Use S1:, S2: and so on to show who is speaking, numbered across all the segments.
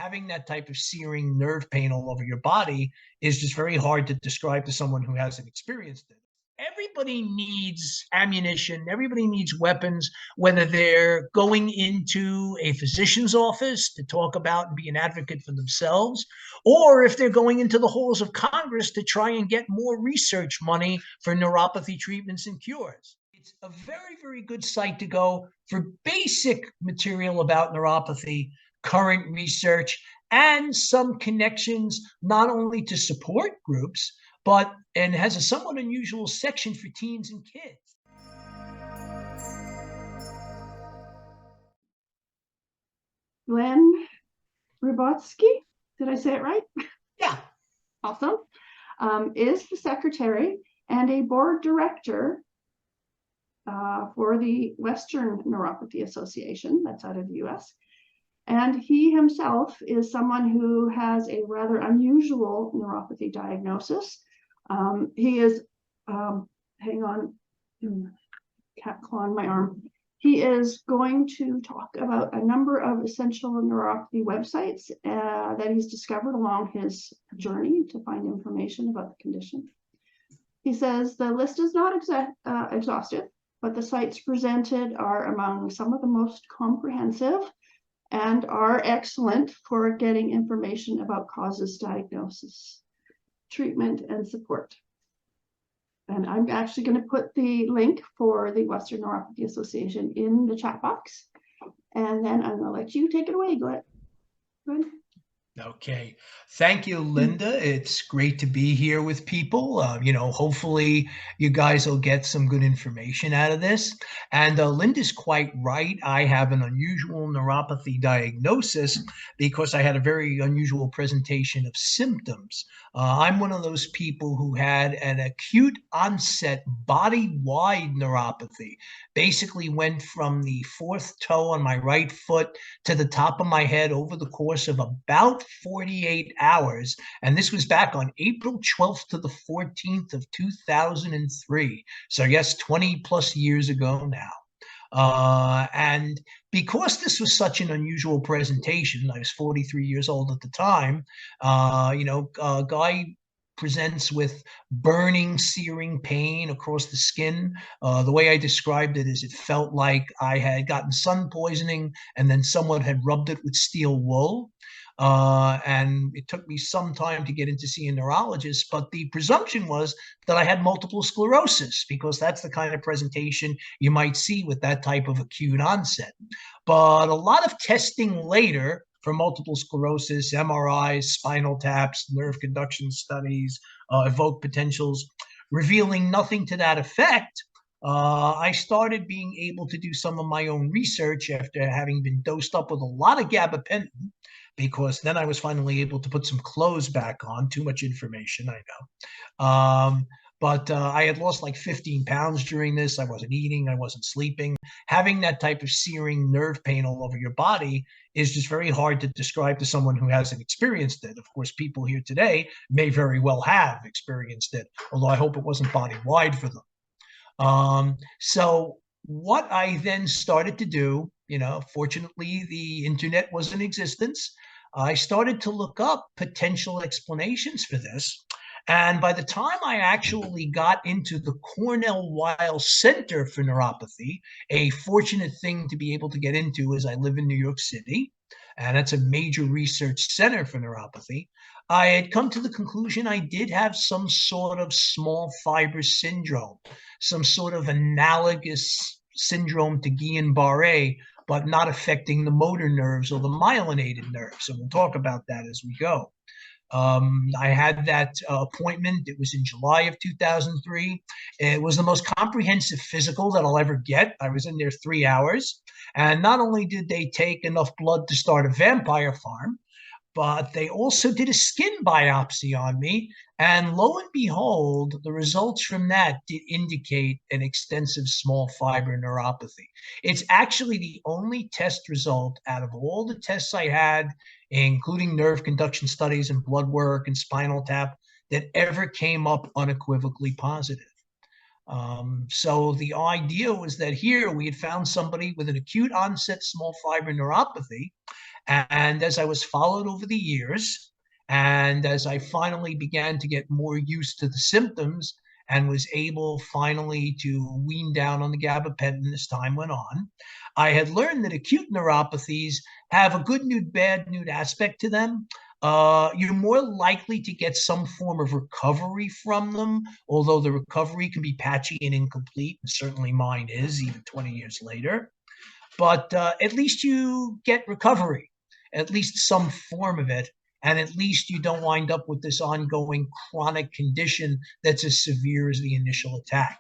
S1: having that type of searing nerve pain all over your body is just very hard to describe to someone who hasn't experienced it. Everybody needs ammunition. Everybody needs weapons, whether they're going into a physician's office to talk about and be an advocate for themselves, or if they're going into the halls of Congress to try and get more research money for neuropathy treatments and cures. It's a very, very good site to go for basic material about neuropathy, current research, and some connections not only to support groups, and has a somewhat unusual section for teens and kids.
S2: Glenn Ribotsky, did I say it right?
S1: Yeah.
S2: Awesome. Is the secretary and a board director for the Western Neuropathy Association, that's out of the US. And he himself is someone who has a rather unusual neuropathy diagnosis. He is, hang on, cat clawing my arm. He is going to talk about a number of essential neuropathy websites that he's discovered along his journey to find information about the condition. He says the list is not exhaustive, but the sites presented are among some of the most comprehensive and are excellent for getting information about causes, diagnosis, treatment, and support. And I'm actually going to put the link for the Western Neuropathy Association in the chat box. And then I'm going to let you take it away. Go ahead.
S1: Okay. Thank you, Linda. It's great to be here with people. Hopefully you guys will get some good information out of this. And Linda's quite right. I have an unusual neuropathy diagnosis because I had a very unusual presentation of symptoms. I'm one of those people who had an acute onset body-wide neuropathy. Basically went from the fourth toe on my right foot to the top of my head over the course of about 48 hours. And this was back on April 12th to the 14th of 2003. So yes, 20 plus years ago now. And because this was such an unusual presentation, I was 43 years old at the time, guy presents with burning, searing pain across the skin. The way I described it is it felt like I had gotten sun poisoning and then someone had rubbed it with steel wool. And it took me some time to get into seeing a neurologist, but the presumption was that I had multiple sclerosis because that's the kind of presentation you might see with that type of acute onset. But a lot of testing later for multiple sclerosis, MRIs, spinal taps, nerve conduction studies, evoked potentials, revealing nothing to that effect, I started being able to do some of my own research after having been dosed up with a lot of gabapentin, because then I was finally able to put some clothes back on. Too much information, I know. But I had lost like 15 pounds during this. I wasn't eating, I wasn't sleeping. Having that type of searing nerve pain all over your body is just very hard to describe to someone who hasn't experienced it. Of course, people here today may very well have experienced it, although I hope it wasn't body-wide for them. So what I then started to do, fortunately, the internet was in existence. I started to look up potential explanations for this. And by the time I actually got into the Cornell Weill Center for Neuropathy, a fortunate thing to be able to get into as I live in New York City, and that's a major research center for neuropathy, I had come to the conclusion I did have some sort of small fiber syndrome, some sort of analogous syndrome to Guillain-Barré, but not affecting the motor nerves or the myelinated nerves. And we'll talk about that as we go. I had that appointment. It was in July of 2003. It was the most comprehensive physical that I'll ever get. I was in there 3 hours. And not only did they take enough blood to start a vampire farm, but they also did a skin biopsy on me. And lo and behold, the results from that did indicate an extensive small fiber neuropathy. It's actually the only test result out of all the tests I had, including nerve conduction studies and blood work and spinal tap, that ever came up unequivocally positive. So the idea was that here we had found somebody with an acute onset small fiber neuropathy, And as I was followed over the years, and as I finally began to get more used to the symptoms and was able finally to wean down on the gabapentin as time went on, I had learned that acute neuropathies have a good mood, bad mood aspect to them. You're more likely to get some form of recovery from them, although the recovery can be patchy and incomplete, and certainly mine is, even 20 years later. But at least you get recovery, at least some form of it, and at least you don't wind up with this ongoing chronic condition that's as severe as the initial attack.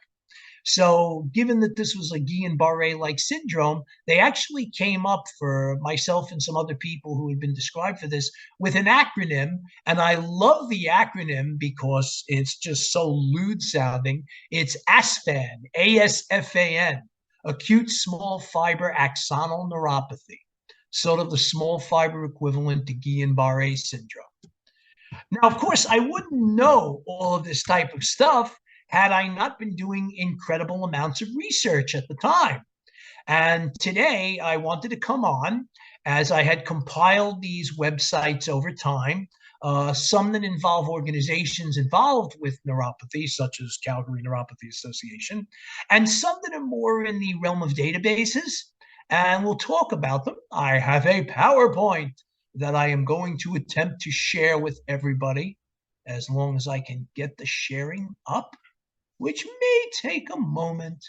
S1: So, given that this was a Guillain-Barré-like syndrome, they actually came up for myself and some other people who had been described for this with an acronym. And I love the acronym because it's just so lewd sounding. It's ASFAN, ASFAN, acute small fiber axonal neuropathy, sort of the small fiber equivalent to Guillain-Barré syndrome. Now, of course, I wouldn't know all of this type of stuff had I not been doing incredible amounts of research at the time. And today I wanted to come on as I had compiled these websites over time, some that involve organizations involved with neuropathy, such as Calgary Neuropathy Association, and some that are more in the realm of databases. And we'll talk about them. I have a PowerPoint that I am going to attempt to share with everybody as long as I can get the sharing up, which may take a moment,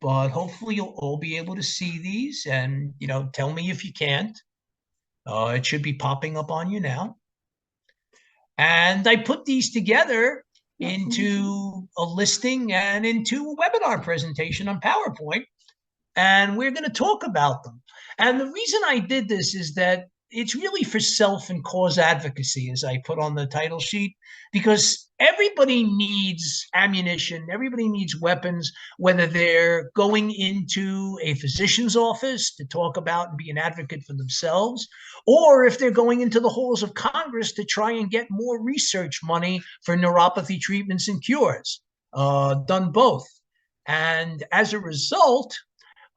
S1: but hopefully you'll all be able to see these and, tell me if you can't. It should be popping up on you now. And I put these together into a listing and into a webinar presentation on PowerPoint, and we're going to talk about them. And the reason I did this is that it's really for self and cause advocacy, as I put on the title sheet, because everybody needs ammunition, everybody needs weapons, whether they're going into a physician's office to talk about and be an advocate for themselves, or if they're going into the halls of Congress to try and get more research money for neuropathy treatments and cures. Done both. And as a result,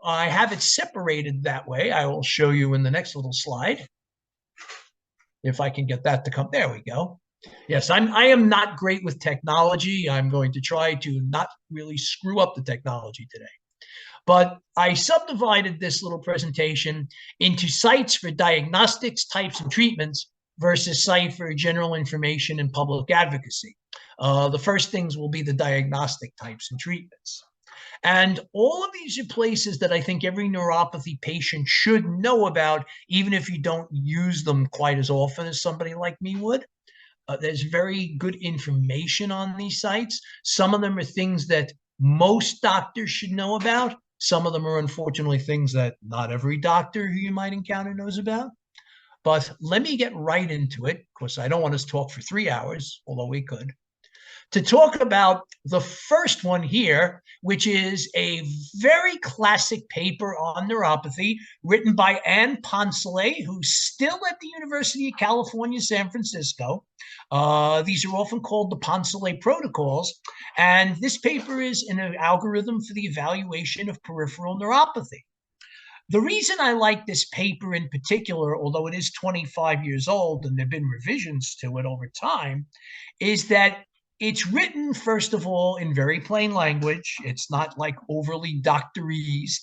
S1: I have it separated that way. I will show you in the next little slide. If I can get that to come, there we go. Yes, I am not great with technology. I'm going to try to not really screw up the technology today. But I subdivided this little presentation into sites for diagnostics, types, and treatments versus site for general information and public advocacy. The first things will be the diagnostic types and treatments. And all of these are places that I think every neuropathy patient should know about, even if you don't use them quite as often as somebody like me would. There's very good information on these sites. Some of them are things that most doctors should know about. Some of them are unfortunately things that not every doctor who you might encounter knows about. But let me get right into it, because I don't want us to talk for 3 hours, although we could, to talk about the first one here, which is a very classic paper on neuropathy written by Anne Poncelet, who's still at the University of California, San Francisco. These are often called the Poncelet protocols. And this paper is an algorithm for the evaluation of peripheral neuropathy. The reason I like this paper in particular, although it is 25 years old and there have been revisions to it over time, is that it's written, first of all, in very plain language. It's not like overly doctorized.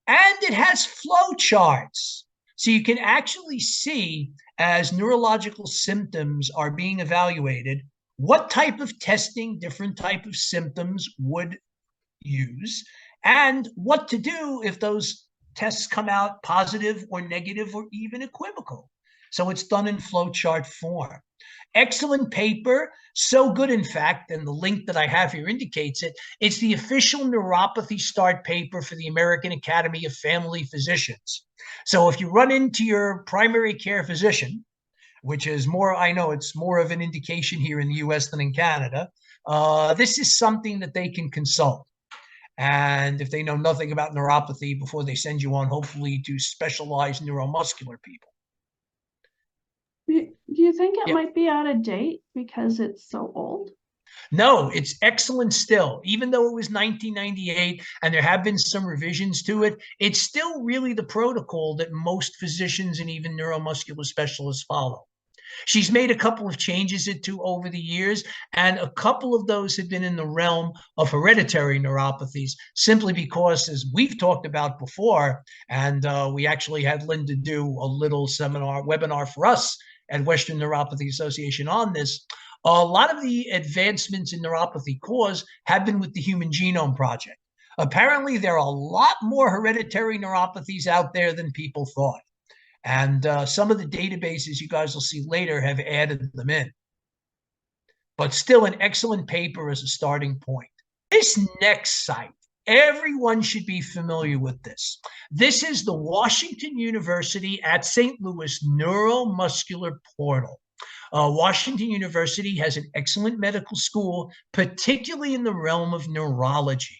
S1: And it has flow charts. So you can actually see, as neurological symptoms are being evaluated, what type of testing different type of symptoms would use, and what to do if those tests come out positive or negative or even equivocal. So it's done in flowchart form. Excellent paper, so good in fact, and the link that I have here indicates it. It's the official neuropathy start paper for the American Academy of Family Physicians. So if you run into your primary care physician, which is more, I know it's more of an indication here in the US than in Canada, this is something that they can consult. And if they know nothing about neuropathy before they send you on, hopefully, to specialized neuromuscular people.
S2: Do you think it might be out of date because it's so old?
S1: No, it's excellent still. Even though it was 1998 and there have been some revisions to it, it's still really the protocol that most physicians and even neuromuscular specialists follow. She's made a couple of changes to over the years, and a couple of those have been in the realm of hereditary neuropathies, simply because, as we've talked about before, and we actually had Linda do a little webinar for us at Western Neuropathy Association on this. A lot of the advancements in neuropathy cause have been with the Human Genome Project. Apparently, there are a lot more hereditary neuropathies out there than people thought. And some of the databases you guys will see later have added them in. But still an excellent paper as a starting point. This next site, everyone should be familiar with this. This is the Washington University at St. Louis Neuromuscular Portal. Washington University has an excellent medical school, particularly in the realm of neurology.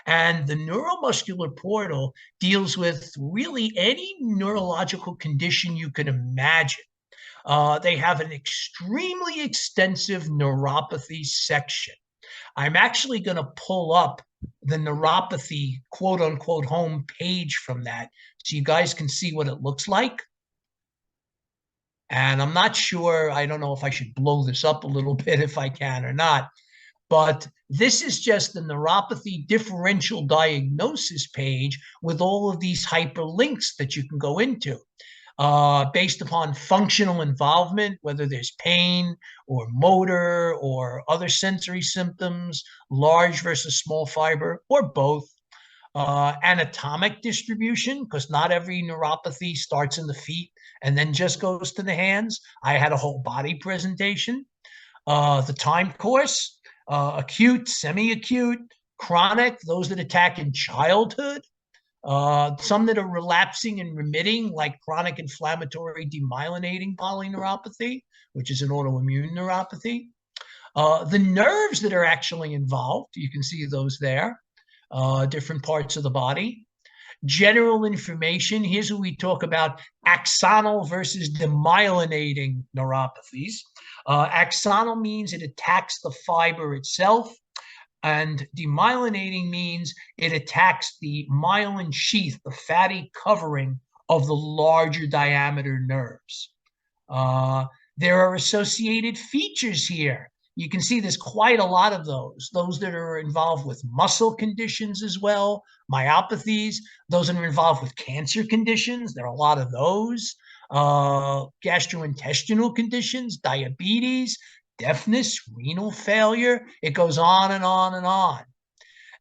S1: And the neuromuscular portal deals with really any neurological condition you can imagine. They have an extremely extensive neuropathy section. I'm actually going to pull up the neuropathy quote unquote home page from that so you guys can see what it looks like. And I'm not sure, I don't know if I should blow this up a little bit if I can or not. But this is just the neuropathy differential diagnosis page with all of these hyperlinks that you can go into based upon functional involvement, whether there's pain or motor or other sensory symptoms, large versus small fiber, or both. Anatomic distribution, because not every neuropathy starts in the feet and then just goes to the hands. I had a whole body presentation. The time course, acute, semi-acute, chronic, those that attack in childhood, some that are relapsing and remitting, like chronic inflammatory demyelinating polyneuropathy, which is an autoimmune neuropathy. The nerves that are actually involved, you can see those there, different parts of the body. General information, here's what we talk about axonal versus demyelinating neuropathies. Axonal means it attacks the fiber itself, and demyelinating means it attacks the myelin sheath, the fatty covering of the larger diameter nerves. There are associated features here. You can see there's quite a lot of those that are involved with muscle conditions as well, myopathies, those that are involved with cancer conditions, there are a lot of those, gastrointestinal conditions, diabetes, deafness, renal failure, it goes on and on and on.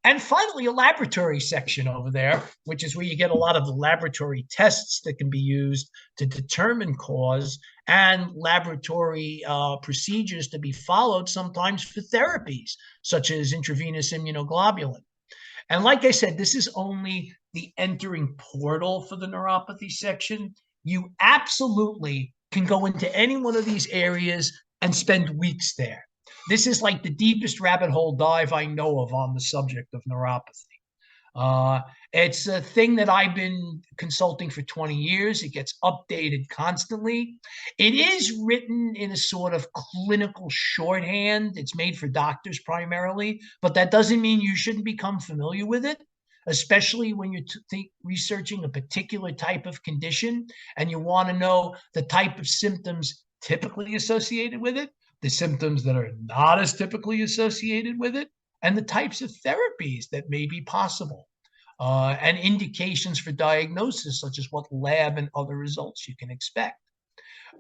S1: And finally, a laboratory section over there, which is where you get a lot of the laboratory tests that can be used to determine cause and laboratory procedures to be followed sometimes for therapies, such as intravenous immunoglobulin. And like I said, this is only the entering portal for the neuropathy section. You absolutely can go into any one of these areas and spend weeks there. This is like the deepest rabbit hole dive I know of on the subject of neuropathy. It's a thing that I've been consulting for 20 years. It gets updated constantly. It is written in a sort of clinical shorthand. It's made for doctors primarily, but that doesn't mean you shouldn't become familiar with it, especially when you're researching a particular type of condition and you want to know the type of symptoms typically associated with it, the symptoms that are not as typically associated with it, and the types of therapies that may be possible, and indications for diagnosis, such as what lab and other results you can expect.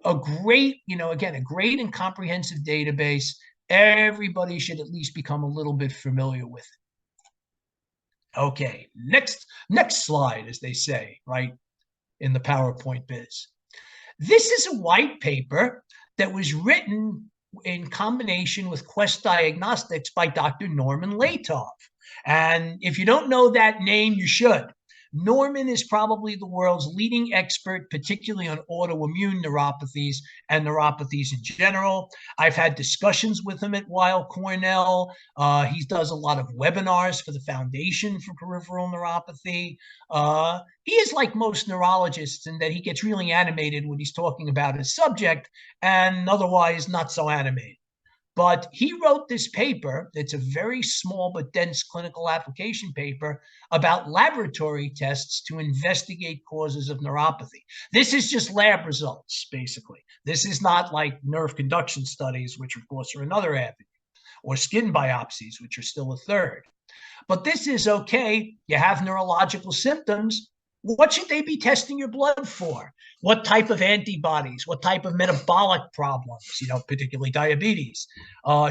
S1: A great, again, a great and comprehensive database. Everybody should at least become a little bit familiar with it. Okay, next slide, as they say, right, in the PowerPoint biz. This is a white paper that was written in combination with Quest Diagnostics by Dr. Norman Latov. And if you don't know that name, you should. Norman is probably the world's leading expert, particularly on autoimmune neuropathies and neuropathies in general. I've had discussions with him at Weill Cornell. He does a lot of webinars for the Foundation for Peripheral Neuropathy. He is like most neurologists in that he gets really animated when he's talking about his subject and otherwise not so animated. But he wrote this paper. It's a very small but dense clinical application paper about laboratory tests to investigate causes of neuropathy. This is just lab results, basically. This is not like nerve conduction studies, which of course are another avenue, or skin biopsies, which are still a third. But this is okay. You have neurological symptoms. What should they be testing your blood for? What type of antibodies? What type of metabolic problems, particularly diabetes?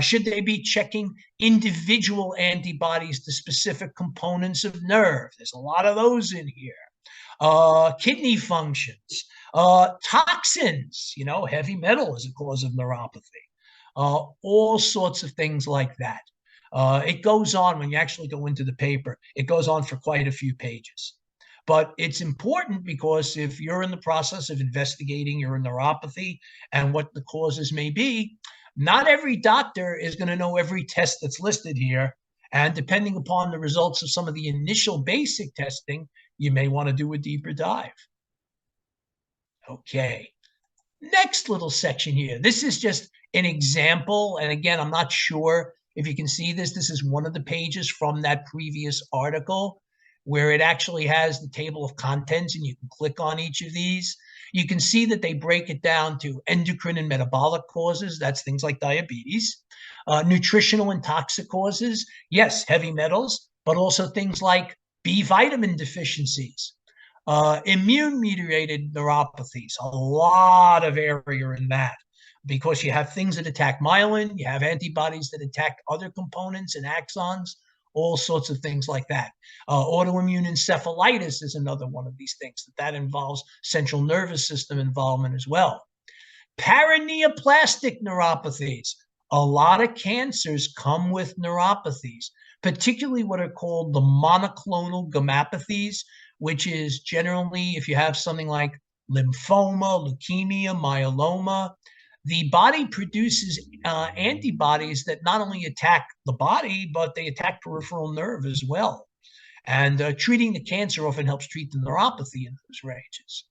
S1: Should they be checking individual antibodies to specific components of nerve? There's a lot of those in here. Kidney functions, toxins, heavy metal is a cause of neuropathy. All sorts of things like that. It goes on when you actually go into the paper. It goes on for quite a few pages. But it's important because if you're in the process of investigating your neuropathy and what the causes may be, not every doctor is going to know every test that's listed here. And depending upon the results of some of the initial basic testing, you may want to do a deeper dive. Okay. Next little section here. This is just an example. And again, I'm not sure if you can see this. This is one of the pages from that previous article where it actually has the table of contents, and you can click on each of these. You can see that they break it down to endocrine and metabolic causes. That's things like diabetes. Nutritional and toxic causes. Yes, heavy metals, but also things like B vitamin deficiencies. Immune-mediated neuropathies, a lot of area in that, because you have things that attack myelin, you have antibodies that attack other components and axons, all sorts of things like that. Autoimmune encephalitis is another one of these things that involves central nervous system involvement as well. Paraneoplastic neuropathies. A lot of cancers come with neuropathies, particularly what are called the monoclonal gammopathies, which is generally if you have something like lymphoma, leukemia, myeloma, the body produces antibodies that not only attack the body, but they attack peripheral nerve as well. And treating the cancer often helps treat the neuropathy in those ranges.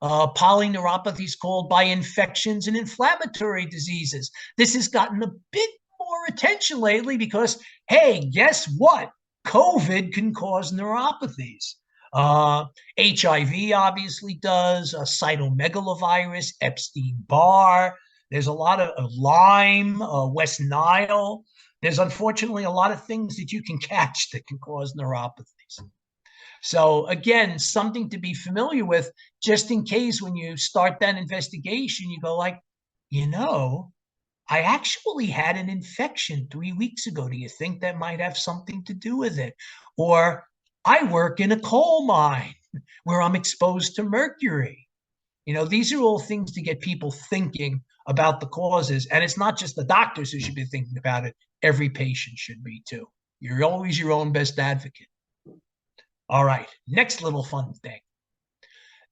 S1: Polyneuropathies caused by infections and inflammatory diseases. This has gotten a bit more attention lately because, hey, guess what? COVID can cause neuropathies. HIV obviously does, cytomegalovirus, Epstein-Barr. There's a lot of Lyme, West Nile. There's unfortunately a lot of things that you can catch that can cause neuropathies. So again, something to be familiar with, just in case when you start that investigation, you go like, I actually had an infection 3 weeks ago. Do you think that might have something to do with it? Or I work in a coal mine where I'm exposed to mercury. These are all things to get people thinking about the causes. And it's not just the doctors who should be thinking about it. Every patient should be too. You're always your own best advocate. All right, next little fun thing.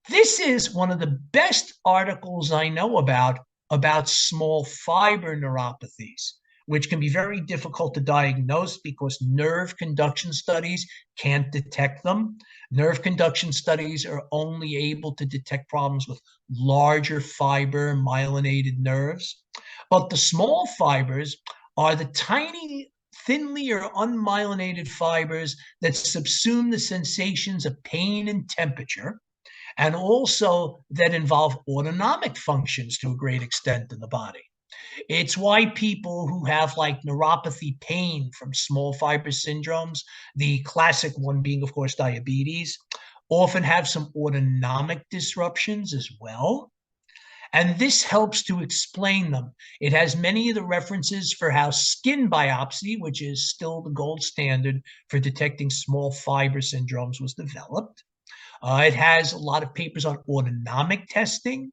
S1: This is one of the best articles I know about small fiber neuropathies, which can be very difficult to diagnose because nerve conduction studies can't detect them. Nerve conduction studies are only able to detect problems with larger fiber myelinated nerves. But the small fibers are the tiny, thinly or unmyelinated fibers that subsume the sensations of pain and temperature, and also that involve autonomic functions to a great extent in the body. It's why people who have like neuropathy pain from small fiber syndromes, the classic one being, of course, diabetes, often have some autonomic disruptions as well. And this helps to explain them. It has many of the references for how skin biopsy, which is still the gold standard for detecting small fiber syndromes, was developed. It has a lot of papers on autonomic testing,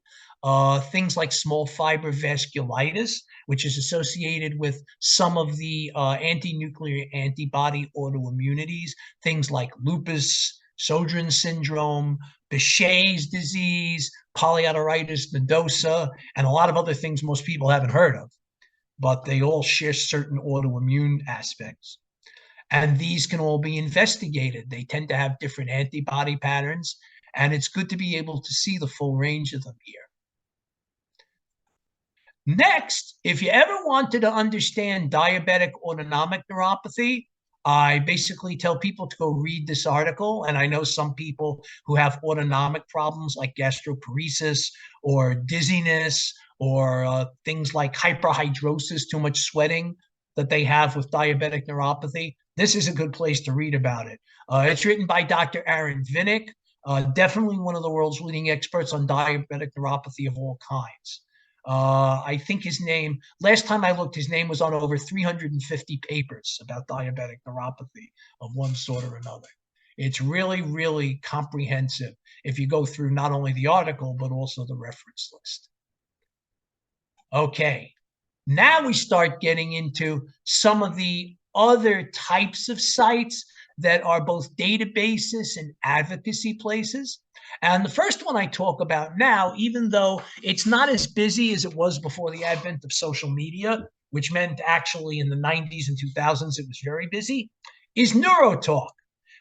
S1: things like small fiber vasculitis, which is associated with some of the anti-nuclear antibody autoimmunities, things like lupus, Sjogren's syndrome, Behçet's disease, polyarteritis nodosa, and a lot of other things most people haven't heard of, but they all share certain autoimmune aspects. And these can all be investigated. They tend to have different antibody patterns, and it's good to be able to see the full range of them here. Next, if you ever wanted to understand diabetic autonomic neuropathy, I basically tell people to go read this article. And I know some people who have autonomic problems like gastroparesis or dizziness or things like hyperhidrosis, too much sweating that they have with diabetic neuropathy. This is a good place to read about it. It's written by Dr. Aaron Vinnick, definitely one of the world's leading experts on diabetic neuropathy of all kinds. I think his name, last time I looked, his name was on over 350 papers about diabetic neuropathy of one sort or another. It's really, really comprehensive if you go through not only the article, but also the reference list. Okay, now we start getting into some of the other types of sites that are both databases and advocacy places. And the first one I talk about now, even though it's not as busy as it was before the advent of social media, which meant actually in the 90s and 2000s it was very busy, is NeuroTalk,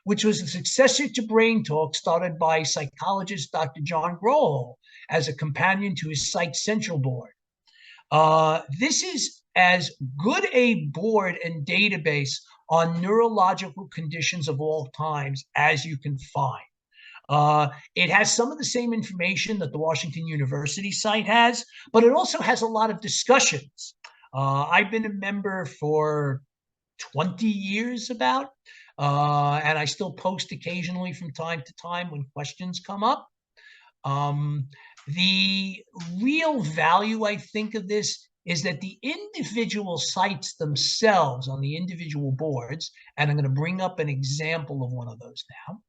S1: which was a successor to Brain Talk started by psychologist Dr. John Grohl as a companion to his Psych Central board. This is as good a board and database on neurological conditions of all times as you can find. It has some of the same information that the Washington University site has, but it also has a lot of discussions. I've been a member for 20 years about, and I still post occasionally from time to time when questions come up. The real value, I think, of this is that the individual sites themselves on the individual boards, and I'm going to bring up an example of one of those now.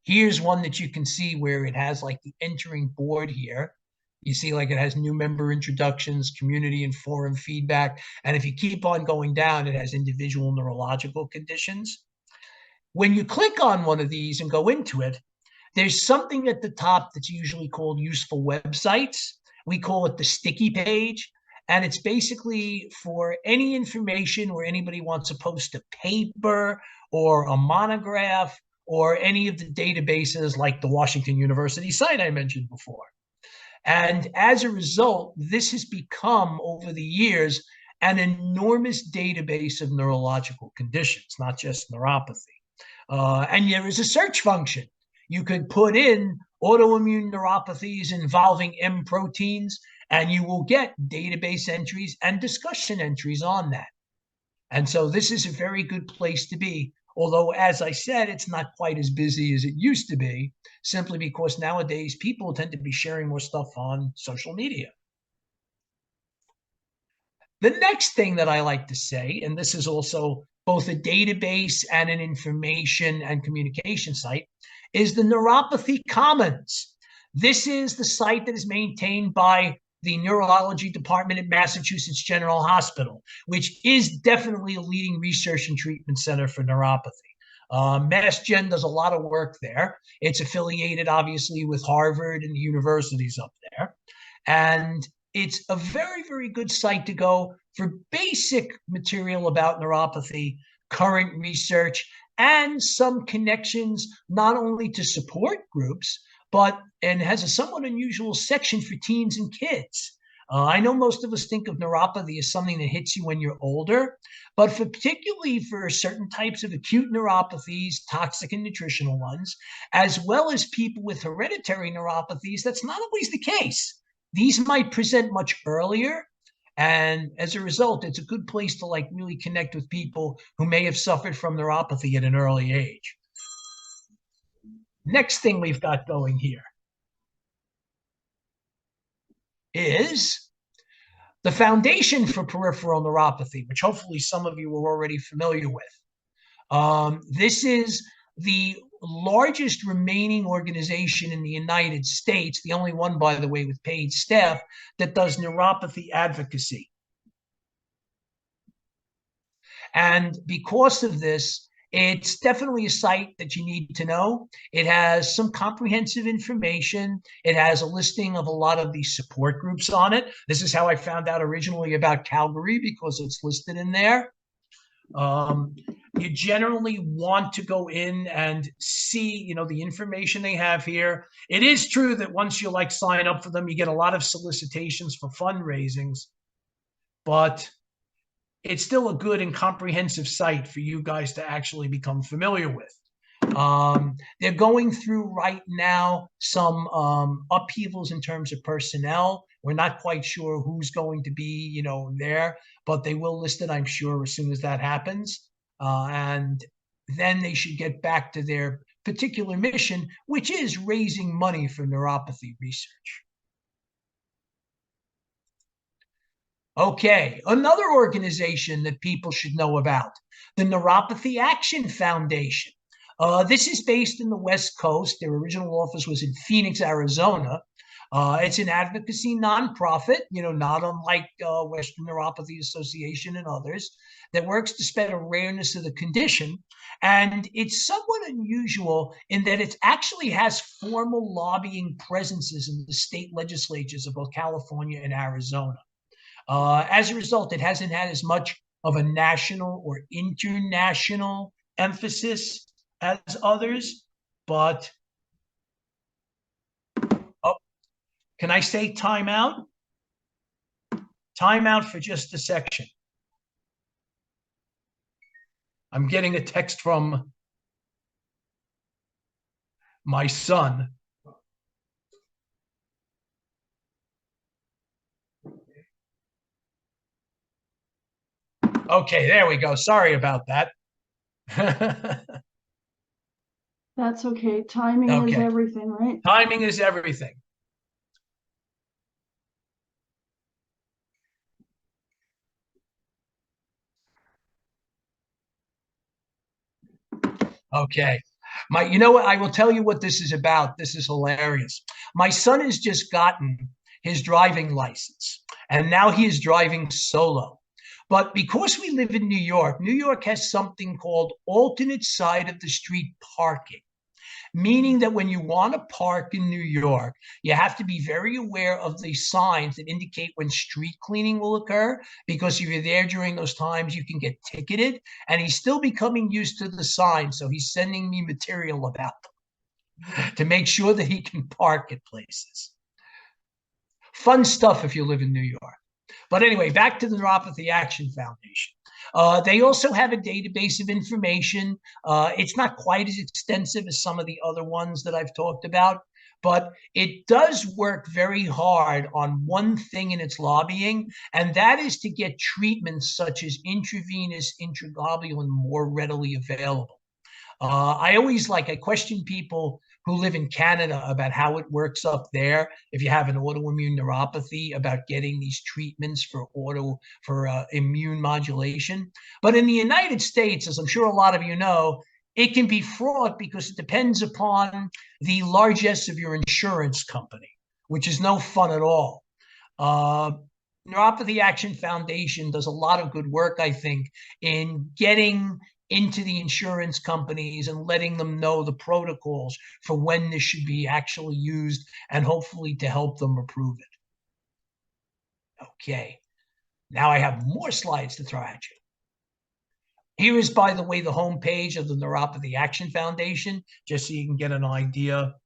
S1: Here's one that you can see where it has like the entering board here. You see like it has new member introductions, community and forum feedback. And if you keep on going down, it has individual neurological conditions. When you click on one of these and go into it, there's something at the top that's usually called useful websites. We call it the sticky page. And it's basically for any information where anybody wants to post a paper or a monograph or any of the databases like the Washington University site I mentioned before. And as a result, this has become, over the years, an enormous database of neurological conditions, not just neuropathy. And there is a search function. You could put in autoimmune neuropathies involving M proteins, and you will get database entries and discussion entries on that. And so this is a very good place to be. Although, as I said, it's not quite as busy as it used to be, simply because nowadays people tend to be sharing more stuff on social media. The next thing that I like to say, and this is also both a database and an information and communication site, is the Neuropathy Commons. This is the site that is maintained by the neurology department at Massachusetts General Hospital, which is definitely a leading research and treatment center for neuropathy. MassGen does a lot of work there. It's affiliated, obviously, with Harvard and the universities up there. And it's a very, very good site to go for basic material about neuropathy, current research, and some connections not only to support groups, but and has a somewhat unusual section for teens and kids. I know most of us think of neuropathy as something that hits you when you're older, but particularly for certain types of acute neuropathies, toxic and nutritional ones, as well as people with hereditary neuropathies, that's not always the case. These might present much earlier, and as a result, it's a good place to like really connect with people who may have suffered from neuropathy at an early age. Next thing we've got going here is the Foundation for Peripheral Neuropathy, which hopefully some of you are already familiar with. This is the largest remaining organization in the United States, the only one, by the way, with paid staff, that does neuropathy advocacy. And because of this, it's definitely a site that you need to know. It has some comprehensive information. It has a listing of a lot of the support groups on it. This is how I found out originally about Calgary, because it's listed in there. you generally want to go in and see, the information they have here. It is true that once you sign up for them, you get a lot of solicitations for fundraisings, but it's still a good and comprehensive site for you guys to actually become familiar with. They're going through right now some upheavals in terms of personnel. We're not quite sure who's going to be, there, but they will list it, I'm sure, as soon as that happens. And then they should get back to their particular mission, which is raising money for neuropathy research. Okay, another organization that people should know about, the Neuropathy Action Foundation. This is based in the West Coast. Their original office was in Phoenix, Arizona. It's an advocacy nonprofit, not unlike Western Neuropathy Association and others, that works to spread awareness of the condition. And it's somewhat unusual in that it actually has formal lobbying presences in the state legislatures of both California and Arizona. As a result, it hasn't had as much of a national or international emphasis as others, but can I say timeout? Timeout for just a section. I'm getting a text from my son. Okay, there we go. Sorry about that.
S2: That's okay. Timing is everything, right?
S1: Timing is everything. Okay. You know what? I will tell you what this is about. This is hilarious. My son has just gotten his driving license, and now he is driving solo. But because we live in New York has something called alternate side of the street parking, meaning that when you want to park in New York, you have to be very aware of the signs that indicate when street cleaning will occur, because if you're there during those times, you can get ticketed. And he's still becoming used to the signs, so he's sending me material about them to make sure that he can park at places. Fun stuff if you live in New York. But anyway, back to the Neuropathy Action Foundation. They also have a database of information. It's not quite as extensive as some of the other ones that I've talked about, but it does work very hard on one thing in its lobbying, and that is to get treatments such as intravenous intraglobulin more readily available. I question people who live in Canada about how it works up there. If you have an autoimmune neuropathy, about getting these treatments for immune modulation. But in the United States, as I'm sure a lot of you know, it can be fraught because it depends upon the largesse of your insurance company, which is no fun at all. Neuropathy Action Foundation does a lot of good work, I think, in getting into the insurance companies and letting them know the protocols for when this should be actually used, and hopefully to help them approve it. Okay, now I have more slides to throw at you. Here is, by the way, the homepage of the Neuropathy Action Foundation, just so you can get an idea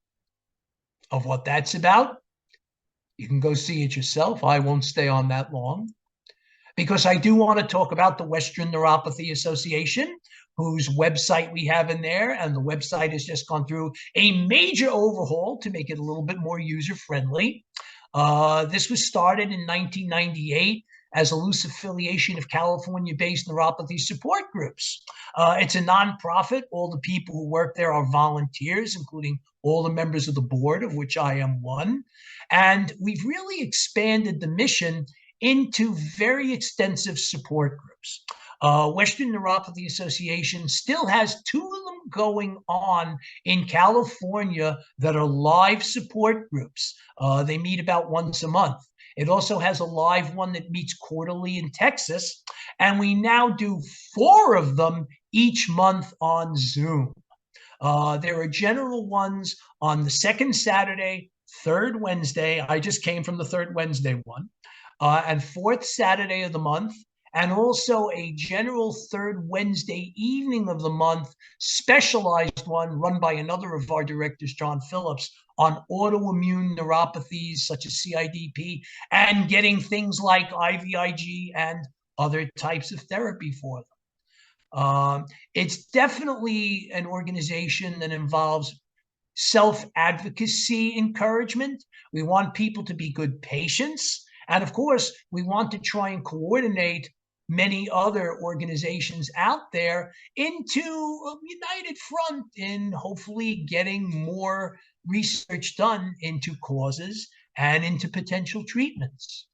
S1: of what that's about. You can go see it yourself. I won't stay on that long, because I do want to talk about the Western Neuropathy Association, whose website we have in there. And the website has just gone through a major overhaul to make it a little bit more user-friendly. This was started in 1998 as a loose affiliation of California-based neuropathy support groups. It's a nonprofit. All the people who work there are volunteers, including all the members of the board, of which I am one. And we've really expanded the mission into very extensive support groups. Western Neuropathy Association still has 2 of them going on in California that are live support groups. They meet about once a month. It also has a live one that meets quarterly in Texas, and we now do 4 of them each month on Zoom. There are general ones on the second Saturday, third Wednesday. I just came from the third Wednesday one. And fourth Saturday of the month, and also a general third Wednesday evening of the month, specialized one run by another of our directors, John Phillips, on autoimmune neuropathies such as CIDP and getting things like IVIG and other types of therapy for them. It's definitely an organization that involves self-advocacy encouragement. We want people to be good patients. And of course, we want to try and coordinate many other organizations out there into a united front in hopefully getting more research done into causes and into potential treatments.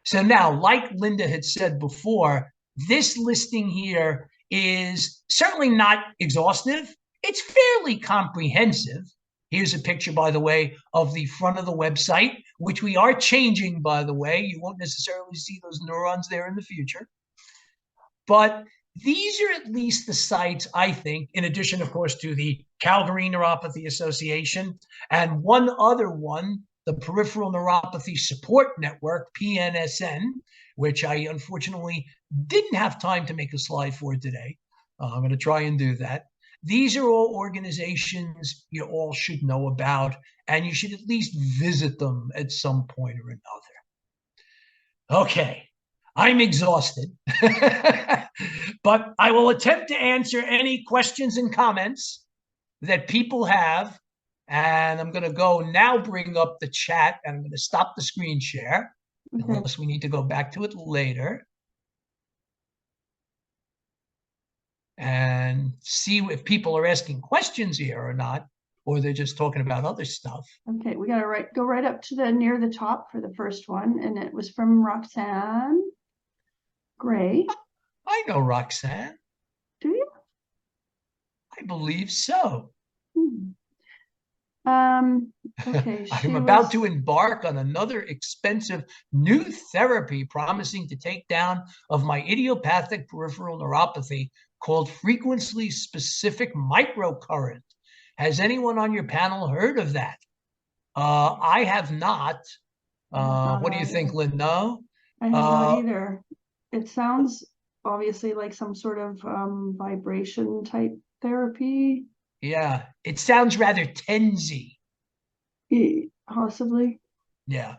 S1: So now, like Linda had said before, this listing here is certainly not exhaustive. It's fairly comprehensive. Here's a picture, by the way, of the front of the website, which we are changing, by the way. You won't necessarily see those neurons there in the future. But these are at least the sites, I think, in addition, of course, to the Calgary Neuropathy Association and one other one, the Peripheral Neuropathy Support Network, PNSN, which I unfortunately didn't have time to make a slide for today. I'm going to try and do that. These are all organizations you all should know about, and you should at least visit them at some point or another. Okay, I'm exhausted, but I will attempt to answer any questions and comments that people have. And I'm going to go now bring up the chat, and I'm going to stop the screen share, unless we need to go back to it later. And see if people are asking questions here or not, or they're just talking about other stuff.
S2: Okay, we got to go right up to the near the top for the first one, and it was from Roxanne Gray.
S1: I know Roxanne.
S2: Do you?
S1: I believe so.
S2: Okay.
S1: I'm about to embark on another expensive new therapy promising to take down of my idiopathic peripheral neuropathy called frequency specific microcurrent. Has anyone on your panel heard of that? I have not. What do you think, Lynn? No?
S2: I have not either. It sounds obviously like some sort of vibration type therapy.
S1: Yeah, it sounds rather tensy.
S2: Possibly.
S1: Yeah.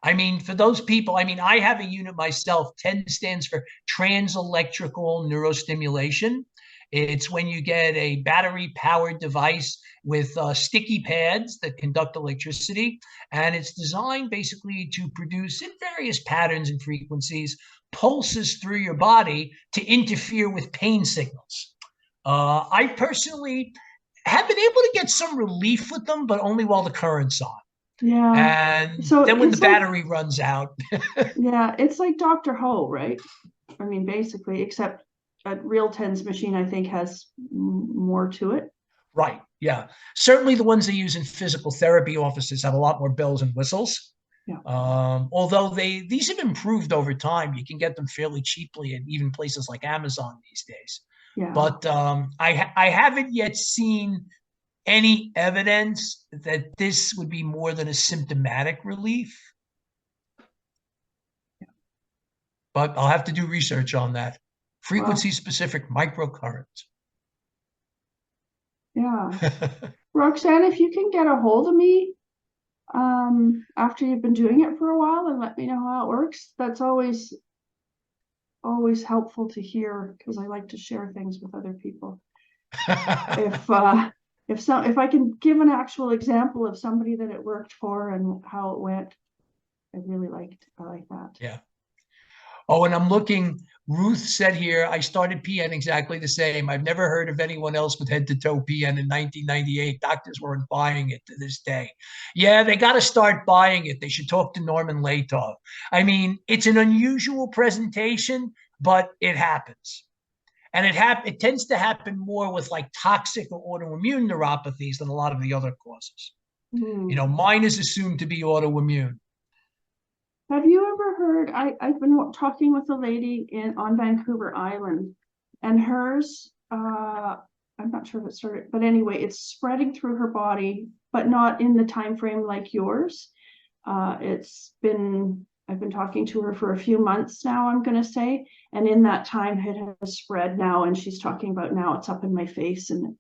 S1: I mean, for those people, I mean, I have a unit myself. TENS stands for trans-electrical neurostimulation. It's when you get a battery-powered device with sticky pads that conduct electricity, and it's designed basically to produce, in various patterns and frequencies, pulses through your body to interfere with pain signals. I personally have been able to get some relief with them, but only while the current's on.
S2: Yeah.
S1: And so then when the battery runs out.
S2: Yeah, it's like Dr. Ho, right? I mean, basically, except a real TENS machine, I think, has more to it.
S1: Right. Yeah. Certainly the ones they use in physical therapy offices have a lot more bells and whistles.
S2: Yeah.
S1: Although these have improved over time. You can get them fairly cheaply in even places like Amazon these days.
S2: Yeah.
S1: But I haven't yet seen any evidence that this would be more than a symptomatic relief. But I'll have to do research on that. Frequency-specific microcurrents.
S2: Yeah. Roxanne, if you can get a hold of me after you've been doing it for a while and let me know how it works, that's always helpful to hear, because I like to share things with other people. If I can give an actual example of somebody that it worked for and how it went, I like that.
S1: Yeah. Oh, and I'm looking, Ruth said here, I started PN exactly the same. I've never heard of anyone else with head-to-toe PN in 1998. Doctors weren't buying it to this day. Yeah, they got to start buying it. They should talk to Norman Latov. I mean, it's an unusual presentation, but it happens. And it tends to happen more with like toxic or autoimmune neuropathies than a lot of the other causes. You know, mine is assumed to be autoimmune.
S2: Have you ever heard, I've been talking with a lady on Vancouver Island, and hers, I'm not sure if it started, but anyway, it's spreading through her body, but not in the time frame like yours. It's been I've been talking to her for a few months now, I'm going to say. And in that time, it has spread now. And she's talking about now it's up in my face. And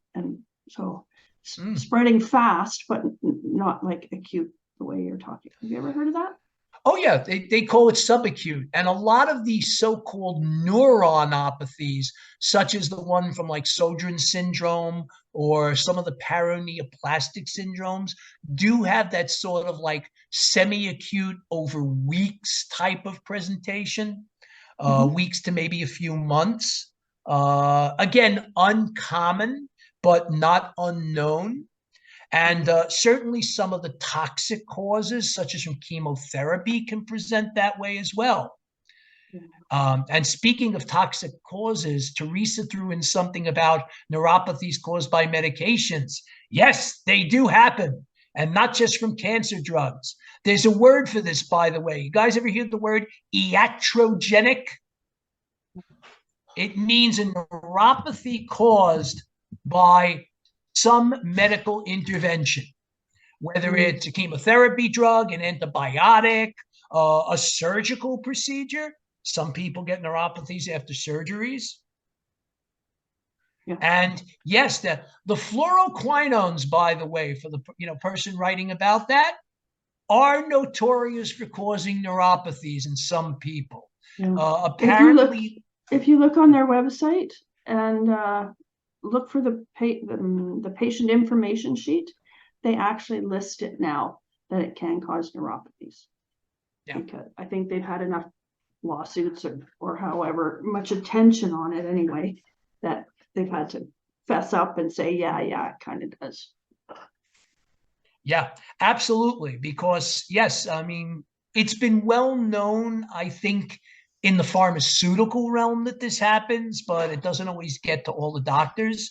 S2: so spreading fast, but not like acute the way you're talking. Have you ever heard of that?
S1: Oh, yeah, they call it subacute. And a lot of these so-called neuronopathies, such as the one from like Sjogren's syndrome or some of the paraneoplastic syndromes, do have that sort of like semi-acute over weeks type of presentation, weeks to maybe a few months. Again, uncommon, but not unknown. And certainly some of the toxic causes, such as from chemotherapy, can present that way as well. And speaking of toxic causes, Teresa threw in something about neuropathies caused by medications. Yes, they do happen, and not just from cancer drugs. There's a word for this, by the way. You guys ever hear the word iatrogenic? It means a neuropathy caused by some medical intervention, whether it's a chemotherapy drug, an antibiotic, a surgical procedure. Some people get neuropathies after surgeries.
S2: Yeah.
S1: And yes, the fluoroquinones, by the way, for the person writing about that, are notorious for causing neuropathies in some people.
S2: Yeah.
S1: Apparently,
S2: if you look on their website and look for the patient information sheet, they actually list it now that it can cause neuropathies. Yeah. Because I think they've had enough lawsuits or however much attention on it anyway, that they've had to fess up and say, yeah, it kind of does.
S1: Yeah, absolutely. Because yes, I mean, it's been well known, I think, in the pharmaceutical realm that this happens, but it doesn't always get to all the doctors.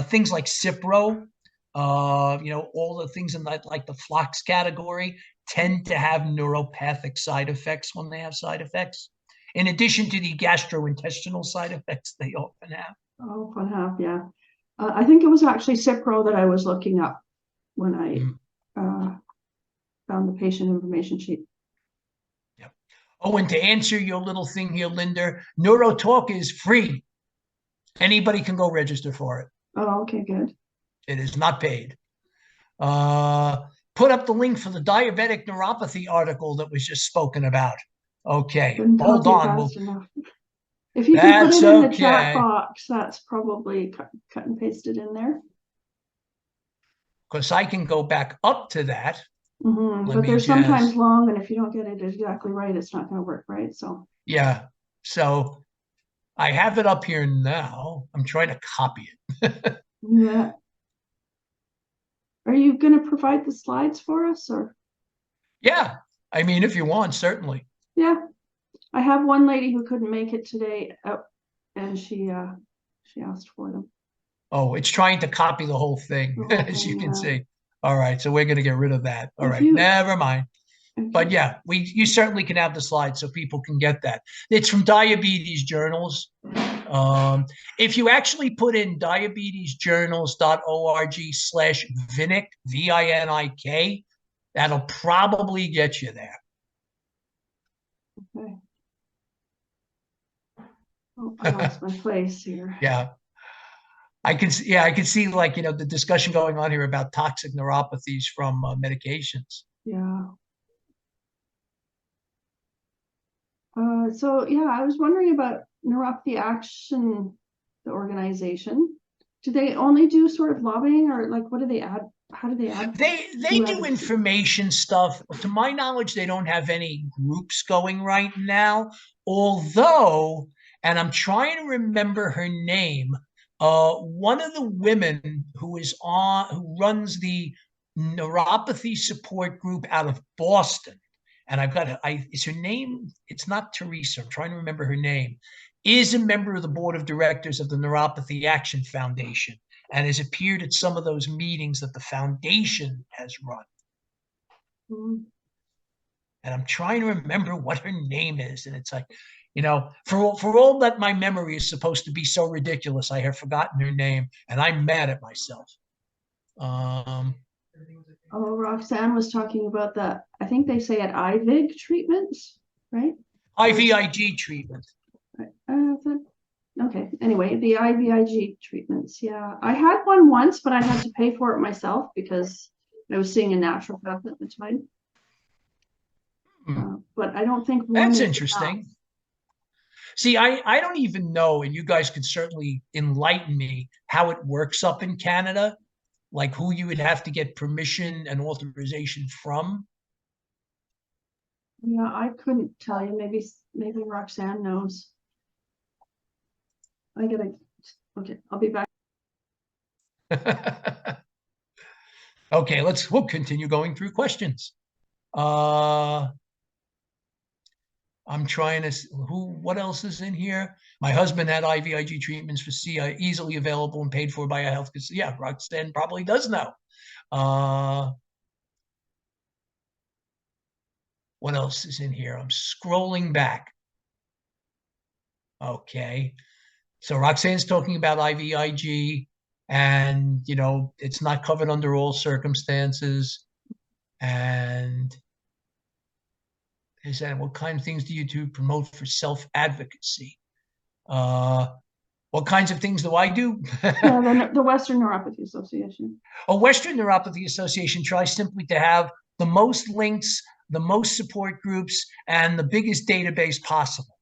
S1: Things like Cipro, all the things in that, like the Flox category, tend to have neuropathic side effects when they have side effects. In addition to the gastrointestinal side effects they often have.
S2: Oh, often have, yeah. I think it was actually Cipro that I was looking up when I found the patient information sheet.
S1: Yep. Oh, and to answer your little thing here, Linda, NeuroTalk is free. Anybody can go register for it.
S2: Oh, okay, good.
S1: It is not paid. Put up the link for the diabetic neuropathy article that was just spoken about. Okay, hold on.
S2: If you can put it in the chat box, that's probably cut and pasted in there.
S1: Because I can go back up to that.
S2: But they're sometimes long, and if you don't get it exactly right, it's not going to work, right? So
S1: yeah. So I have it up here now. I'm trying to copy it.
S2: Yeah. Are you going to provide the slides for us, or?
S1: Yeah, I mean, if you want, certainly.
S2: Yeah, I have one lady who couldn't make it today, and she asked for them.
S1: Oh, it's trying to copy the whole thing, as you can see. All right, so we're going to get rid of that. All right, never mind. But yeah, you certainly can have the slides so people can get that. It's from Diabetes Journals. If you actually put in diabetesjournals.org/Vinik, VINIK, that'll probably get you there.
S2: Okay. Oh, I lost my place here.
S1: Yeah. I can see like, the discussion going on here about toxic neuropathies from medications.
S2: Yeah. So yeah, I was wondering about Neuropathy Action, the organization. Do they only do sort of lobbying, or like what do they add? How do they add?
S1: They do information stuff. To my knowledge, they don't have any groups going right now. Although, and I'm trying to remember her name, one of the women who runs the neuropathy support group out of Boston, and is her name? It's not Teresa. I'm trying to remember her name. Is a member of the board of directors of the Neuropathy Action Foundation, and has appeared at some of those meetings that the foundation has run. And I'm trying to remember what her name is, and it's like, for all that my memory is supposed to be so ridiculous, I have forgotten her name, and I'm mad at myself.
S2: Roxanne was talking about the, I think they say at IVIG treatments. right?
S1: IVIG treatment.
S2: Okay. Anyway, the IVIG treatments. Yeah, I had one once, but I had to pay for it myself because I was seeing a naturopath at the time. But I don't think one
S1: That's
S2: is enough.
S1: interesting. See, I don't even know, and you guys could certainly enlighten me how it works up in Canada, like who you would have to get permission and authorization from.
S2: Yeah, I couldn't tell you. Maybe Roxanne knows. Okay, I'll be back.
S1: Okay, we'll continue going through questions. I'm trying to, what else is in here? My husband had IVIG treatments for CI easily available and paid for by a health. Yeah, Roxanne probably does know. What else is in here? I'm scrolling back. Okay. So Roxanne's talking about IVIG and, it's not covered under all circumstances. And is that what kind of things do you do promote for self-advocacy? What kinds of things do I do?
S2: Yeah, the Western Neuropathy Association.
S1: A Western Neuropathy Association tries simply to have the most links, the most support groups, and the biggest database possible.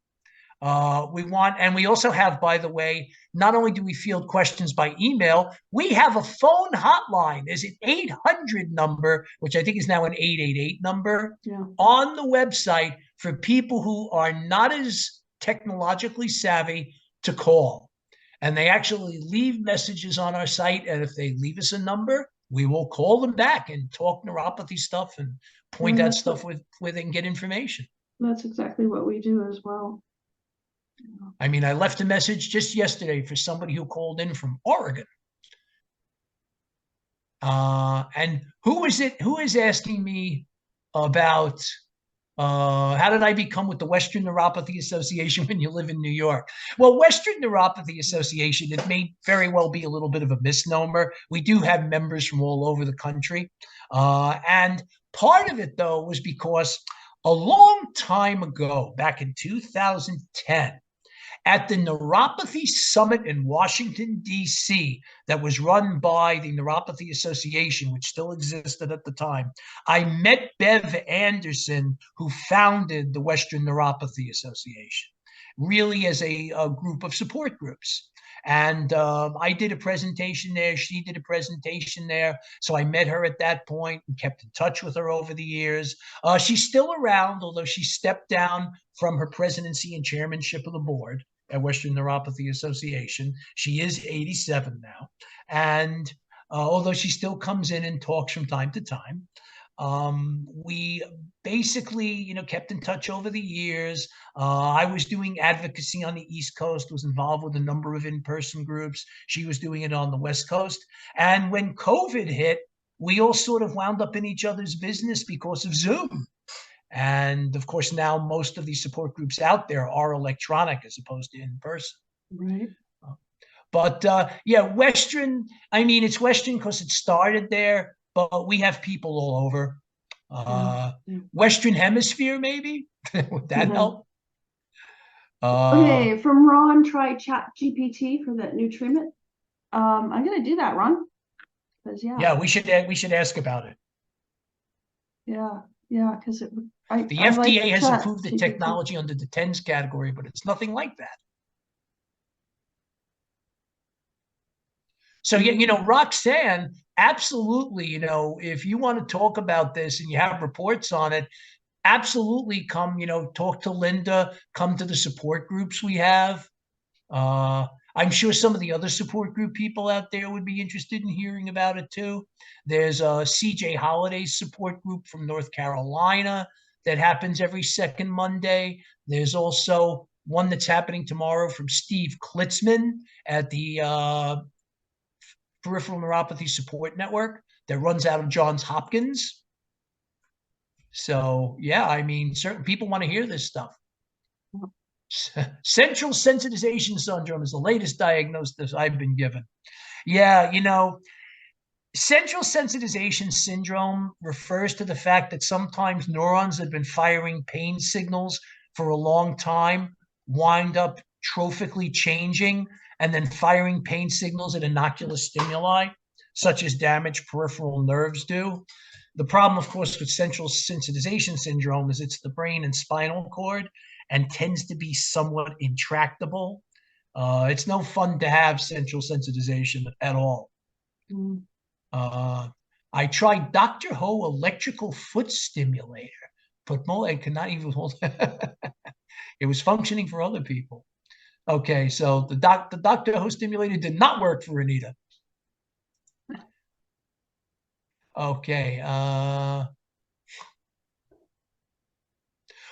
S1: We also have, by the way, not only do we field questions by email, we have a phone hotline. There's an 800 number, which I think is now an 888 number, on the website for people who are not as technologically savvy to call. And they actually leave messages on our site. And if they leave us a number, we will call them back and talk neuropathy stuff and point out stuff where they can get information.
S2: That's exactly what we do as well.
S1: I mean, I left a message just yesterday for somebody who called in from Oregon. And who is asking me about how did I become with the Western Neuropathy Association when you live in New York? Well, Western Neuropathy Association, it may very well be a little bit of a misnomer. We do have members from all over the country. And part of it, though, was because a long time ago, back in 2010, at the Neuropathy Summit in Washington, D.C., that was run by the Neuropathy Association, which still existed at the time, I met Bev Anderson, who founded the Western Neuropathy Association, really as a group of support groups. And I did a presentation there. She did a presentation there. So I met her at that point and kept in touch with her over the years. She's still around, although she stepped down from her presidency and chairmanship of the board at Western Neuropathy Association. She is 87 now. And although she still comes in and talks from time to time, we basically, kept in touch over the years. I was doing advocacy on the East Coast, was involved with a number of in-person groups. She was doing it on the West Coast. And when COVID hit, we all sort of wound up in each other's business because of Zoom. And of course, now most of these support groups out there are electronic as opposed to in person.
S2: Right.
S1: But yeah, Western, I mean, it's Western because it started there, but we have people all over. Western Hemisphere, maybe? Would that help?
S2: Okay, from Ron, try Chat GPT for that new treatment. I'm going to do that, Ron.
S1: Yeah, we should ask about it.
S2: Yeah, because the
S1: FDA has approved the technology under the TENS category, but it's nothing like that. So, Roxanne, absolutely, if you want to talk about this and you have reports on it, absolutely come, talk to Linda, come to the support groups we have. I'm sure some of the other support group people out there would be interested in hearing about it too. There's a CJ Holiday's support group from North Carolina that happens every second Monday. There's also one that's happening tomorrow from Steve Klitzman at the Peripheral Neuropathy Support Network that runs out of Johns Hopkins. So, yeah, I mean, certain people want to hear this stuff. Central sensitization syndrome is the latest diagnosis I've been given. Yeah, central sensitization syndrome refers to the fact that sometimes neurons have been firing pain signals for a long time wind up trophically changing and then firing pain signals at innocuous stimuli, such as damaged peripheral nerves do. The problem, of course, with central sensitization syndrome is it's the brain and spinal cord and tends to be somewhat intractable. It's no fun to have central sensitization at all.
S2: Mm.
S1: I tried Dr. Ho electrical foot stimulator, but I could not even hold it was functioning for other people. Okay, so the Dr. Ho stimulator did not work for Anita. Okay.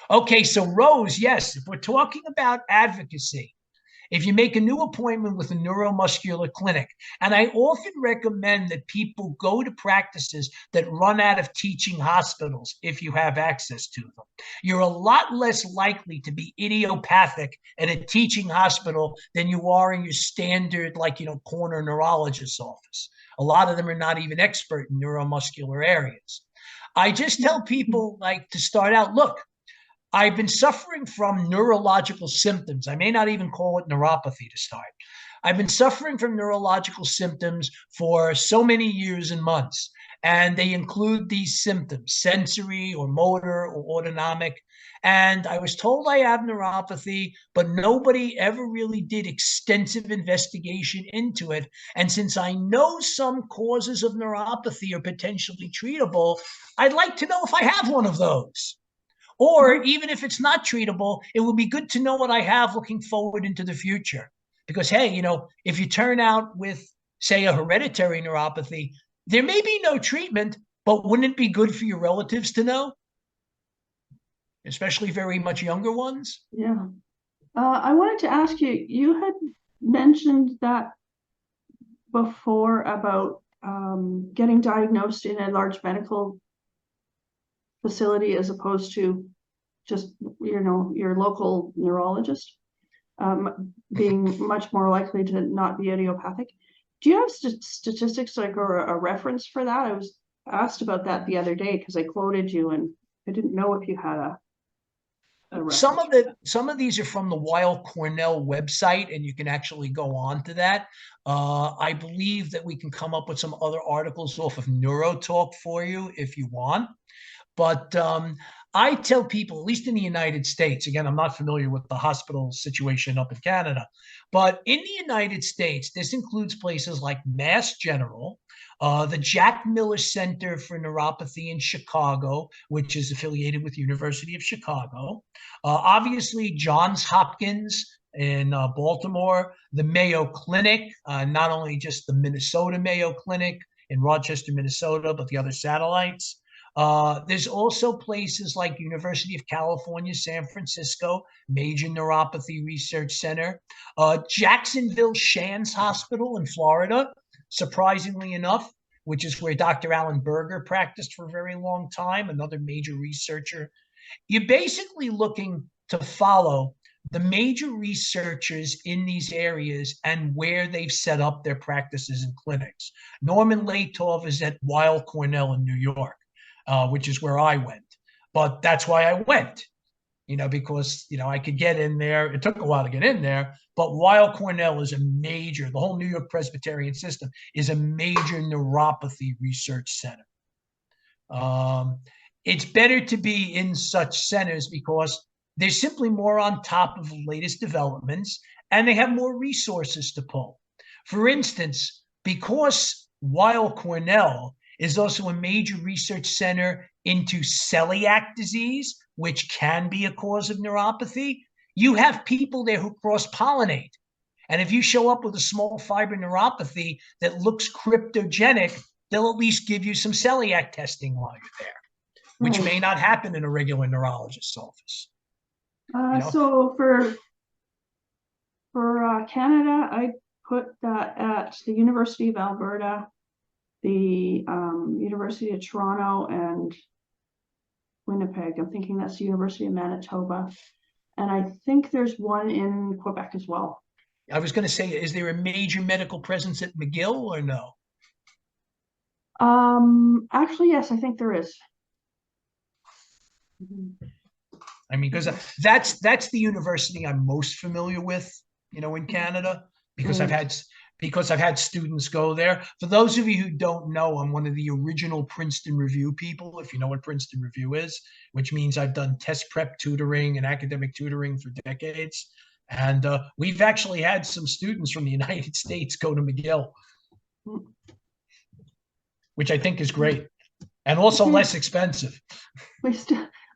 S1: Okay, so Rose, yes, if we're talking about advocacy, if you make a new appointment with a neuromuscular clinic, and I often recommend that people go to practices that run out of teaching hospitals if you have access to them. You're a lot less likely to be idiopathic at a teaching hospital than you are in your standard, like, corner neurologist's office. A lot of them are not even expert in neuromuscular areas. I just tell people, like, to start out, look, I've been suffering from neurological symptoms. I may not even call it neuropathy to start. I've been suffering from neurological symptoms for so many years and months, and they include these symptoms: sensory or motor or autonomic. And I was told I have neuropathy, but nobody ever really did extensive investigation into it. And since I know some causes of neuropathy are potentially treatable, I'd like to know if I have one of those. Or even if it's not treatable, it will be good to know what I have looking forward into the future. Because, hey, if you turn out with, say, a hereditary neuropathy, there may be no treatment, but wouldn't it be good for your relatives to know? Especially very much younger ones?
S2: Yeah. I wanted to ask you, you had mentioned that before about getting diagnosed in a large medical facility as opposed to just, your local neurologist, being much more likely to not be idiopathic. Do you have statistics or a reference for that? I was asked about that the other day because I quoted you and I didn't know if you had a reference.
S1: Some of these are from the Weill Cornell website, and you can actually go on to that. I believe that we can come up with some other articles off of NeuroTalk for you if you want. But I tell people, at least in the United States, again, I'm not familiar with the hospital situation up in Canada, but in the United States, this includes places like Mass General, the Jack Miller Center for Neuropathy in Chicago, which is affiliated with University of Chicago, obviously Johns Hopkins in Baltimore, the Mayo Clinic, not only just the Minnesota Mayo Clinic in Rochester, Minnesota, but the other satellites. There's also places like University of California, San Francisco, Major Neuropathy Research Center, Jacksonville Shands Hospital in Florida, surprisingly enough, which is where Dr. Alan Berger practiced for a very long time, another major researcher. You're basically looking to follow the major researchers in these areas and where they've set up their practices and clinics. Norman Latov is at Weill Cornell in New York. Which is where I went. But that's why I went, because, I could get in there. It took a while to get in there, but Weill Cornell is the whole New York Presbyterian system is a major neuropathy research center. It's better to be in such centers because they're simply more on top of the latest developments and they have more resources to pull. For instance, because Weill Cornell is also a major research center into celiac disease, which can be a cause of neuropathy, you have people there who cross-pollinate. And if you show up with a small fiber neuropathy that looks cryptogenic, they'll at least give you some celiac testing while you're there, which may not happen in a regular neurologist's office.
S2: So for Canada, I put that at the University of Alberta, the University of Toronto, and Winnipeg. I'm thinking that's the University of Manitoba. And I think there's one in Quebec as well.
S1: I was going to say, is there a major medical presence at McGill or no?
S2: Actually, yes, I think there is.
S1: I mean, because that's the university I'm most familiar with, in Canada, because
S2: Right.
S1: I've had students go there. For those of you who don't know, I'm one of the original Princeton Review people, if you know what Princeton Review is, which means I've done test prep tutoring and academic tutoring for decades. And we've actually had some students from the United States go to McGill, which I think is great and also
S2: Okay.
S1: less expensive.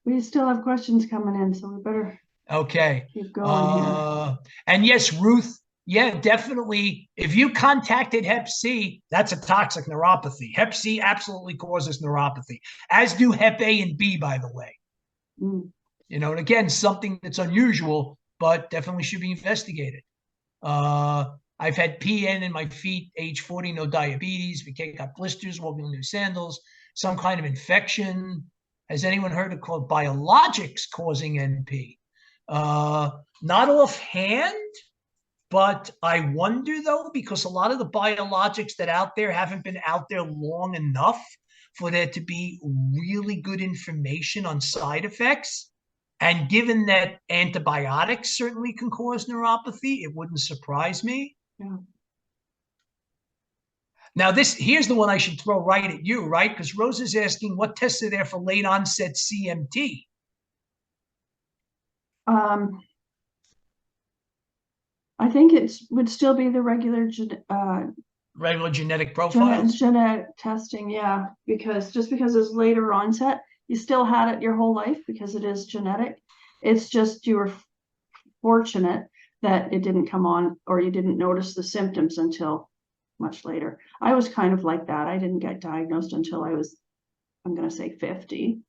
S2: We still have questions coming in, so we better
S1: Okay.
S2: keep going here.
S1: And yes, Ruth, yeah, definitely. If you contacted Hep C, that's a toxic neuropathy. Hep C absolutely causes neuropathy, as do Hep A and B, by the way.
S2: Mm.
S1: And again, something that's unusual, but definitely should be investigated. I've had PN in my feet, age 40, no diabetes. We got blisters, walking in new sandals, some kind of infection. Has anyone heard of called biologics causing NP? Not offhand, but I wonder though, because a lot of the biologics that out there haven't been out there long enough for there to be really good information on side effects. And given that antibiotics certainly can cause neuropathy, it wouldn't surprise me.
S2: Yeah.
S1: Now, here's the one I should throw right at you, right? Because Rose is asking what tests are there for late onset CMT?
S2: I think it would still be the regular
S1: Regular genetic profiles?
S2: genetic testing, yeah, because just because it's later onset, you still had it your whole life because it is genetic. It's just you were fortunate that it didn't come on or you didn't notice the symptoms until much later. I was kind of like that. I didn't get diagnosed until I was, I'm going to say 50,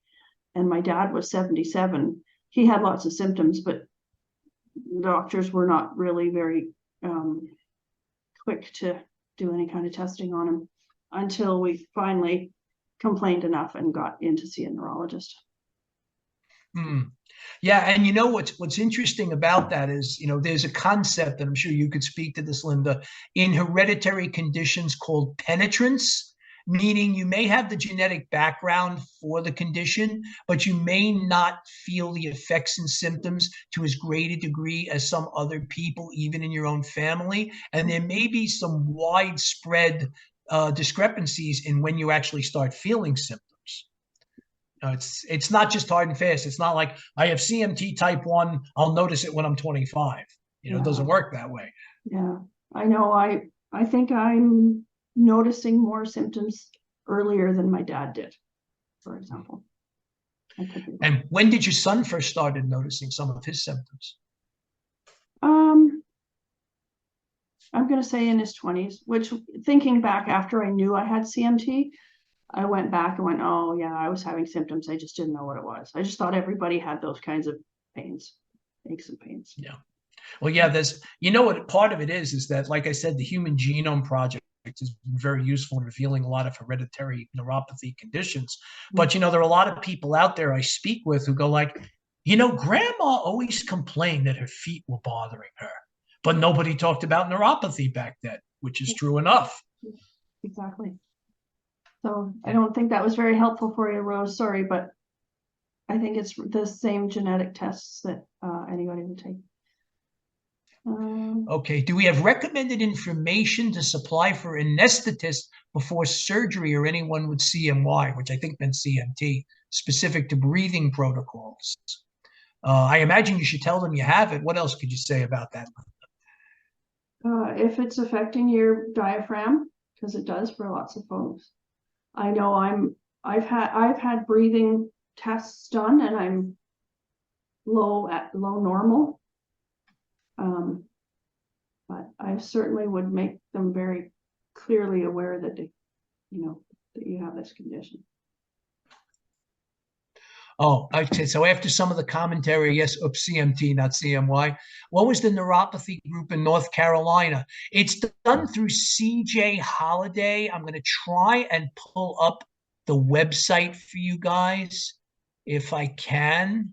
S2: and my dad was 77. He had lots of symptoms, but doctors were not really very quick to do any kind of testing on him until we finally complained enough and got in to see a neurologist.
S1: Yeah, and what's interesting about that is, there's a concept, and I'm sure you could speak to this, Linda, in hereditary conditions called penetrance, meaning you may have the genetic background for the condition, but you may not feel the effects and symptoms to as great a degree as some other people, even in your own family. And there may be some widespread discrepancies in when you actually start feeling symptoms. It's not just hard and fast. It's not like I have CMT type 1, I'll notice it when I'm 25. It doesn't work that way.
S2: Yeah, I know. I think I'm noticing more symptoms earlier than my dad did, for example.
S1: And when did your son first started noticing some of his symptoms?
S2: I'm going to say in his 20s, which, thinking back after I knew I had CMT, I went back and went, oh yeah, I was having symptoms. I just didn't know what it was. I just thought everybody had those kinds of pains, aches and pains.
S1: Yeah. Well, yeah, what part of it is that, like I said, the Human Genome Project is very useful in revealing a lot of hereditary neuropathy conditions. But, there are a lot of people out there I speak with who go like, grandma always complained that her feet were bothering her, but nobody talked about neuropathy back then, which is true enough.
S2: Exactly. So I don't think that was very helpful for you, Rose. Sorry, but I think it's the same genetic tests that anybody would take.
S1: Okay. Do we have recommended information to supply for anesthetist before surgery or anyone with CMY, which I think meant CMT, specific to breathing protocols? I imagine you should tell them you have it. What else could you say about that?
S2: If it's affecting your diaphragm, because it does for lots of folks. I know I've had breathing tests done and I'm low normal. But I certainly would make them very clearly aware that that you have this condition.
S1: Oh, okay. So after some of the commentary, yes, CMT, not CMY. What was the neuropathy group in North Carolina? It's done through CJ Holiday. I'm going to try and pull up the website for you guys if I can,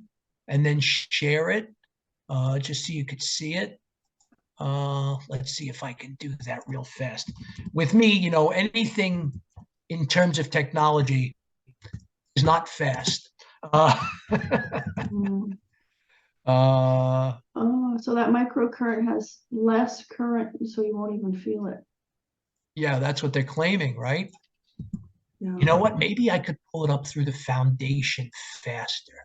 S1: and then share it just so you could see it. Let's see if I can do that real fast. With me, anything in terms of technology is not fast. Uh,
S2: Oh, so that microcurrent has less current, so you won't even feel it.
S1: yeah, that's what they're claiming, right?
S2: Yeah.
S1: You know what? Maybe I could pull it up through the foundation faster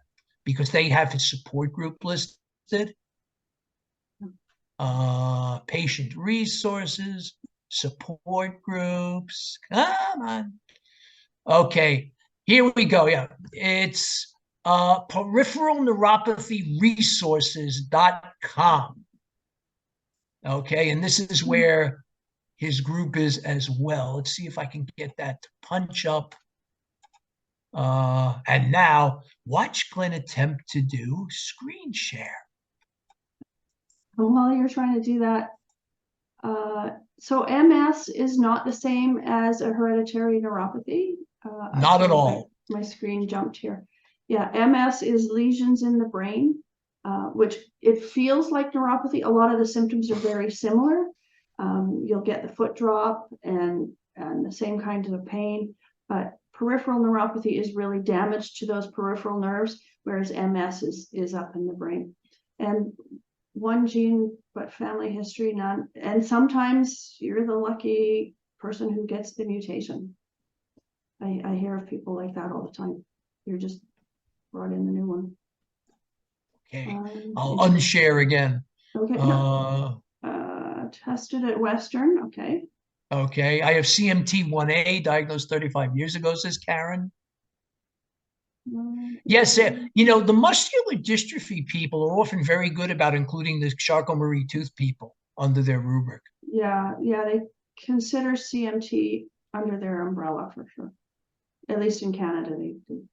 S1: because they have a support group listed. Patient resources, support groups. Come on. Okay, here we go. Yeah, it's peripheral neuropathy resources.com. Okay, and this is where his group is as well. Let's see if I can get that to punch up. And now watch Glenn attempt to do screen share.
S2: And while you're trying to do that, so MS is not the same as a hereditary neuropathy.
S1: Not at
S2: Actually,
S1: all.
S2: my screen jumped here. Yeah, MS is lesions in the brain, which it feels like neuropathy. A lot of the symptoms are very similar. You'll get the foot drop and the same kind of pain, but peripheral neuropathy is really damage to those peripheral nerves, whereas MS is up in the brain. And one gene, but family history, none. And sometimes you're the lucky person who gets the mutation. I hear of people like that all the time. You're just brought in the new one.
S1: Okay, I'll unshare again.
S2: Okay, no. Tested at Western, okay.
S1: Okay, I have CMT1A diagnosed 35 years ago, says Karen. Yes, you know, the muscular dystrophy people are often very good about including the Charcot-Marie tooth people under their rubric.
S2: Yeah, they consider CMT under their umbrella for sure. At least in Canada, they do.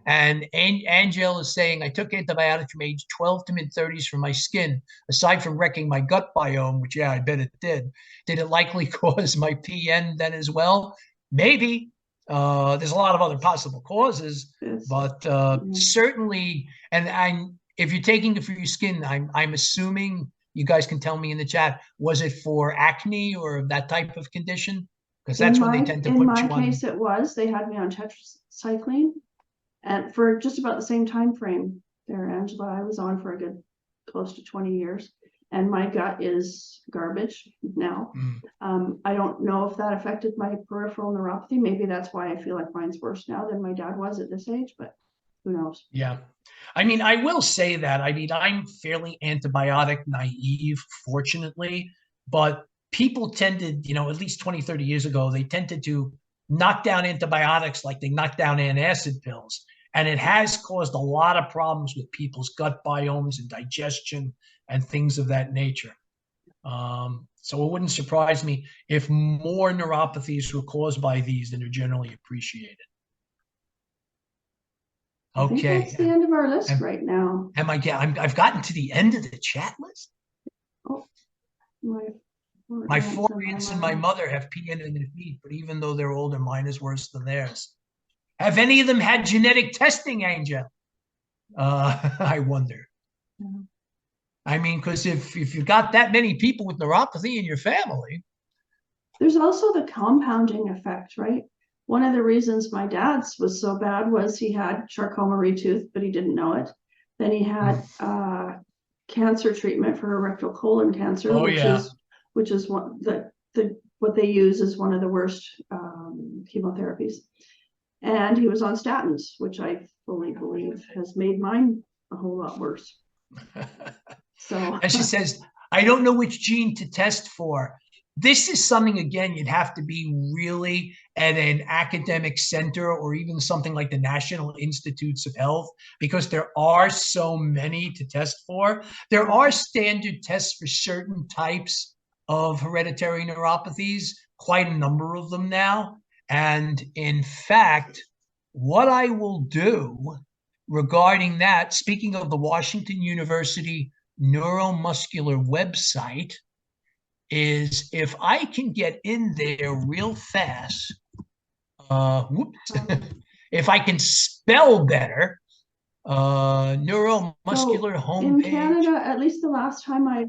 S1: And Angel is saying, I took antibiotics from age 12 to mid 30s for my skin. Aside from wrecking my gut biome, which, yeah, I bet it did it likely cause my PN then as well? Maybe. There's a lot of other possible causes, but certainly, and if you're taking it for your skin, I'm assuming you guys can tell me in the chat, was it for acne or that type of condition? Because that's when they tend to put you on.
S2: In my case, it was. They had me on tetracycline. And for just about the same time frame there, Angela, I was on for a good close to 20 years. And my gut is garbage now. I don't know if that affected my peripheral neuropathy. Maybe that's why I feel like mine's worse now than my dad was at this age, but who knows?
S1: Yeah. I mean, I will say that. I mean, I'm fairly antibiotic naive, fortunately, but people tended, you know, at least 20, 30 years ago, they tended to knock down antibiotics like they knock down antacid pills. And it has caused a lot of problems with people's gut biomes and digestion and things of that nature. So it wouldn't surprise me if more neuropathies were caused by these than are generally appreciated.
S2: I think that's the end of our list right now.
S1: I've gotten to the end of the chat list.
S2: Oh,
S1: my four aunts and my mother have PN in their feet, but even though they're older, mine is worse than theirs. Have any of them had genetic testing, Angel? I wonder. Yeah. I mean, because if you've got that many people with neuropathy in your family.
S2: There's also the compounding effect, right? One of the reasons my dad's was so bad was he had Charcot-Marie tooth, but he didn't know it. Then he had cancer treatment for rectal colon cancer, which is what they use is one of the worst chemotherapies. And he was on statins, which I fully believe has made mine a whole lot worse. So,
S1: as she says, I don't know which gene to test for. This is something, again, you'd have to be really at an academic center or even something like the National Institutes of Health, because there are so many to test for. There are standard tests for certain types of hereditary neuropathies, quite a number of them now. And in fact, what I will do regarding that, speaking of the Washington University Neuromuscular website, is if I can get in there real fast, if I can spell better, neuromuscular homepage.
S2: In Canada, at least the last time I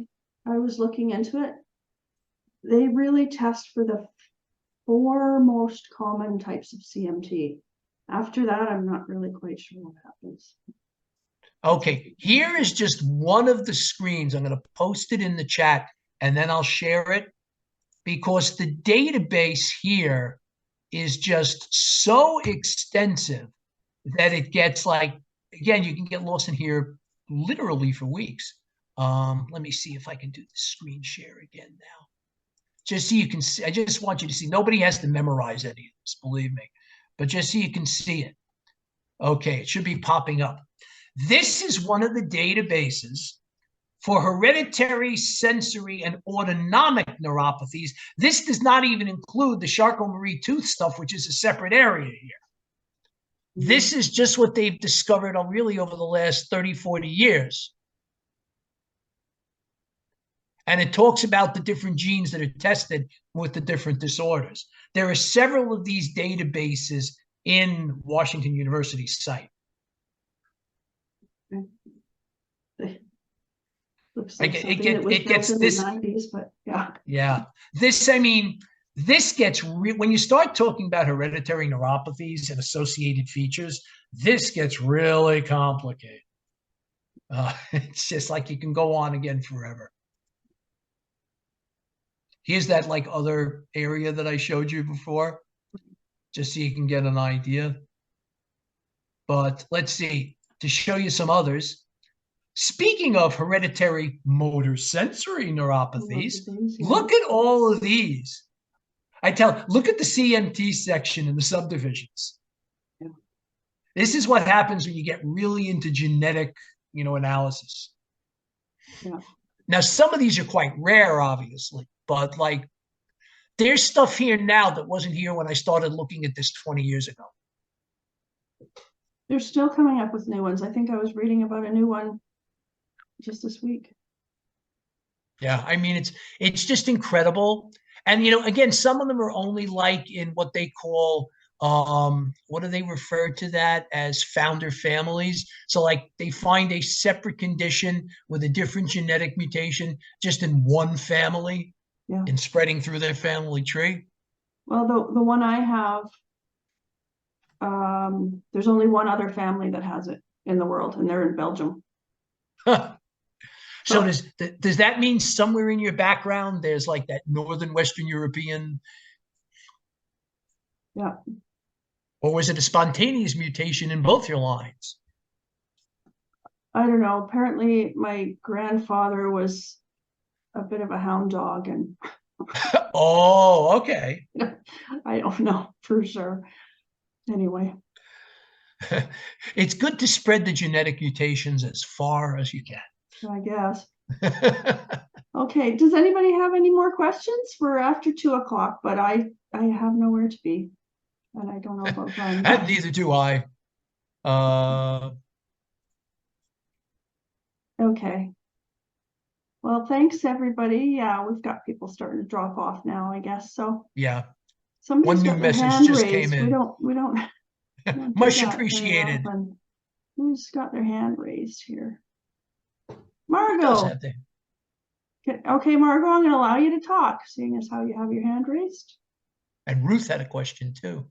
S2: was looking into it, they really test for the 4 most common types of CMT. After that, I'm not really quite sure what happens.
S1: Okay, here is just one of the screens. I'm going to post it in the chat and then I'll share it because the database here is just so extensive that it gets like, again, you can get lost in here literally for weeks. Let me see if I can do the screen share again now. Just so you can see, I just want you to see, nobody has to memorize any of this, believe me, but just so you can see it. Okay, it should be popping up. This is one of the databases for hereditary, sensory, and autonomic neuropathies. This does not even include the Charcot-Marie Tooth stuff, which is a separate area here. This is just what they've discovered really over the last 30, 40 years. And it talks about the different genes that are tested with the different disorders. There are several of these databases in Washington University's site.
S2: Looks like something that was built in the 90s, but yeah.
S1: Yeah. This, I mean, this gets, when you start talking about hereditary neuropathies and associated features, this gets really complicated. It's just like you can go on again forever. Here's that like other area that I showed you before, just so you can get an idea. But let's see, to show you some others. Speaking of hereditary motor sensory neuropathies, look at all of these. Look at the CMT section in the subdivisions. Yeah. This is what happens when you get really into genetic, analysis. Yeah. Now, some of these are quite rare, obviously, but like there's stuff here now that wasn't here when I started looking at this 20 years ago.
S2: They're still coming up with new ones. I think I was reading about a new one just this week.
S1: Yeah, I mean, it's just incredible. And, again, some of them are only like in what they call, what do they refer to that as, founder families? So like they find a separate condition with a different genetic mutation just in one family and spreading through their family tree.
S2: Well, the one I have, there's only one other family that has it in the world, and they're in Belgium.
S1: So does that mean somewhere in your background there's like that Northern Western European?
S2: Yeah.
S1: Or was it a spontaneous mutation in both your lines?
S2: I don't know. Apparently my grandfather was a bit of a hound dog and
S1: oh, okay.
S2: I don't know for sure. Anyway.
S1: It's good to spread the genetic mutations as far as you can.
S2: I guess. Okay. Does anybody have any more questions? We're after 2:00, but I have nowhere to be, and I don't know about Glenn.
S1: And neither do I.
S2: Okay. Well, thanks everybody. Yeah, we've got people starting to drop off now, I guess. So
S1: yeah.
S2: Somebody's
S1: one new
S2: got their
S1: message
S2: hand
S1: just
S2: raised.
S1: came in.
S2: We don't
S1: much appreciated.
S2: Who's got their hand raised here? Margot. Okay, Margot, I'm going to allow you to talk, seeing as how you have your hand raised.
S1: And Ruth had a question too.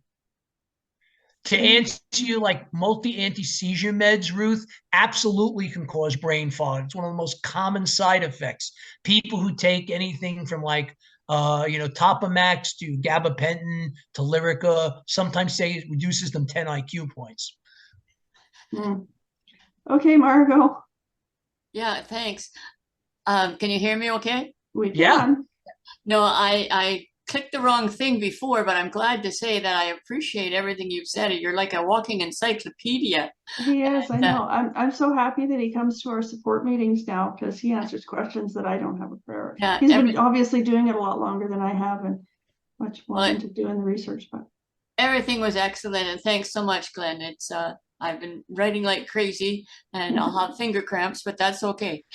S1: To answer you, like multi-anti-seizure meds, Ruth, absolutely can cause brain fog. It's one of the most common side effects. People who take anything from like, Topamax to gabapentin to Lyrica sometimes say it reduces them 10 IQ points.
S2: Okay, Margot.
S3: Yeah, thanks. Can you hear me okay?
S2: We can.
S1: Yeah.
S3: No, I clicked the wrong thing before, but I'm glad to say that I appreciate everything you've said. You're like a walking encyclopedia.
S2: He is, I know. I'm so happy that he comes to our support meetings now because he answers questions that I don't have a prayer. Yeah, he's been obviously doing it a lot longer than I have and much more into doing the research. But
S3: everything was excellent, and thanks so much, Glenn. It's I've been writing like crazy and I'll have finger cramps, but that's okay.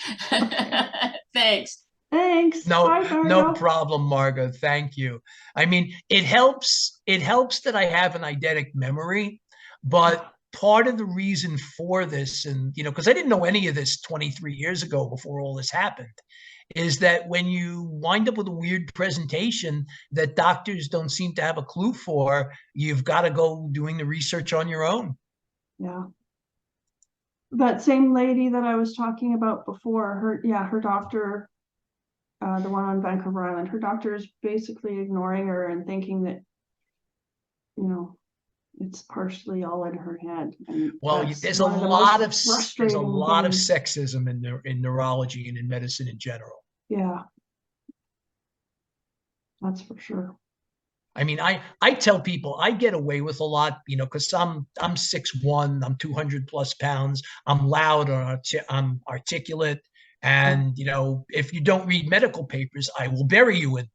S3: Thanks.
S2: Thanks.
S1: No,
S2: bye,
S1: no problem, Margot. Thank you. I mean, it helps that I have an eidetic memory, but part of the reason for this, and because I didn't know any of this 23 years ago before all this happened, is that when you wind up with a weird presentation that doctors don't seem to have a clue for, you've got to go doing the research on your own.
S2: Yeah. that same lady that I was talking about before, her doctor, the one on Vancouver Island, her doctor is basically ignoring her and thinking that, it's partially all in her head. And
S1: Well,
S2: that's
S1: there's a
S2: one of the most
S1: lot of
S2: frustrating things.
S1: sexism in neurology and in medicine in general.
S2: Yeah, that's for sure.
S1: I mean, I tell people I get away with a lot, because I'm 6'1", I'm 200 plus pounds, I'm loud, or I'm articulate, and if you don't read medical papers, I will bury you in them.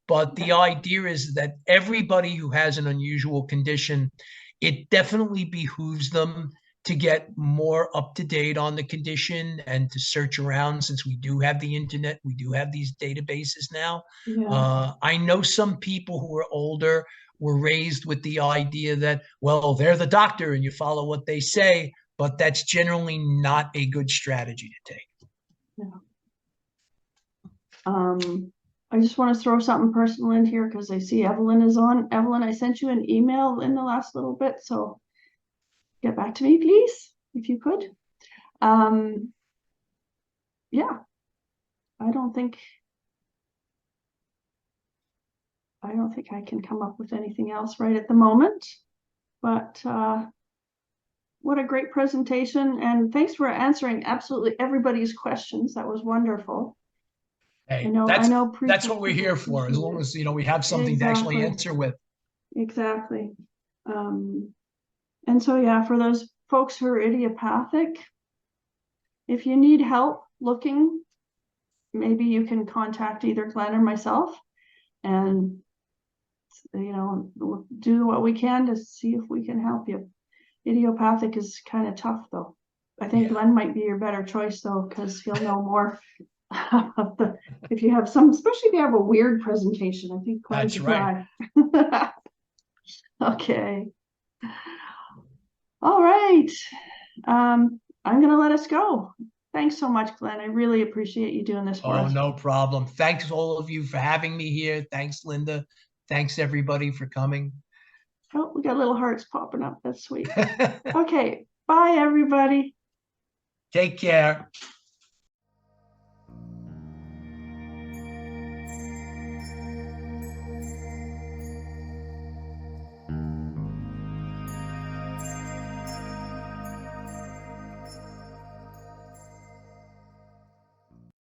S1: But the idea is that everybody who has an unusual condition, it definitely behooves them to get more up to date on the condition and to search around, since we do have the internet, we do have these databases now.
S2: Yeah.
S1: I know some people who are older were raised with the idea that, well, they're the doctor and you follow what they say, but that's generally not a good strategy to take.
S2: Yeah. I just want to throw something personal in here because I see Evelyn is on. Evelyn, I sent you an email in the last little bit, so get back to me, please, if you could. Yeah, I don't think I can come up with anything else right at the moment, but what a great presentation, and thanks for answering absolutely everybody's questions. That was wonderful.
S1: Hey,
S2: I know
S1: that's what we're here for, as long as we have something to actually answer with.
S2: Exactly. And so, yeah, for those folks who are idiopathic, if you need help looking, maybe you can contact either Glenn or myself, and do what we can to see if we can help you. Idiopathic is kind of tough, though. I think Glenn might be your better choice, though, because he'll know more of if you have especially if you have a weird presentation. I think Glenn's
S1: That's right.
S2: Okay. All right. I'm going to let us go. Thanks so much, Glenn. I really appreciate you doing this for us.
S1: Oh, no problem. Thanks all of you for having me here. Thanks, Linda. Thanks everybody for coming.
S2: Oh, we got little hearts popping up. That's sweet. Okay. Bye, everybody.
S1: Take care.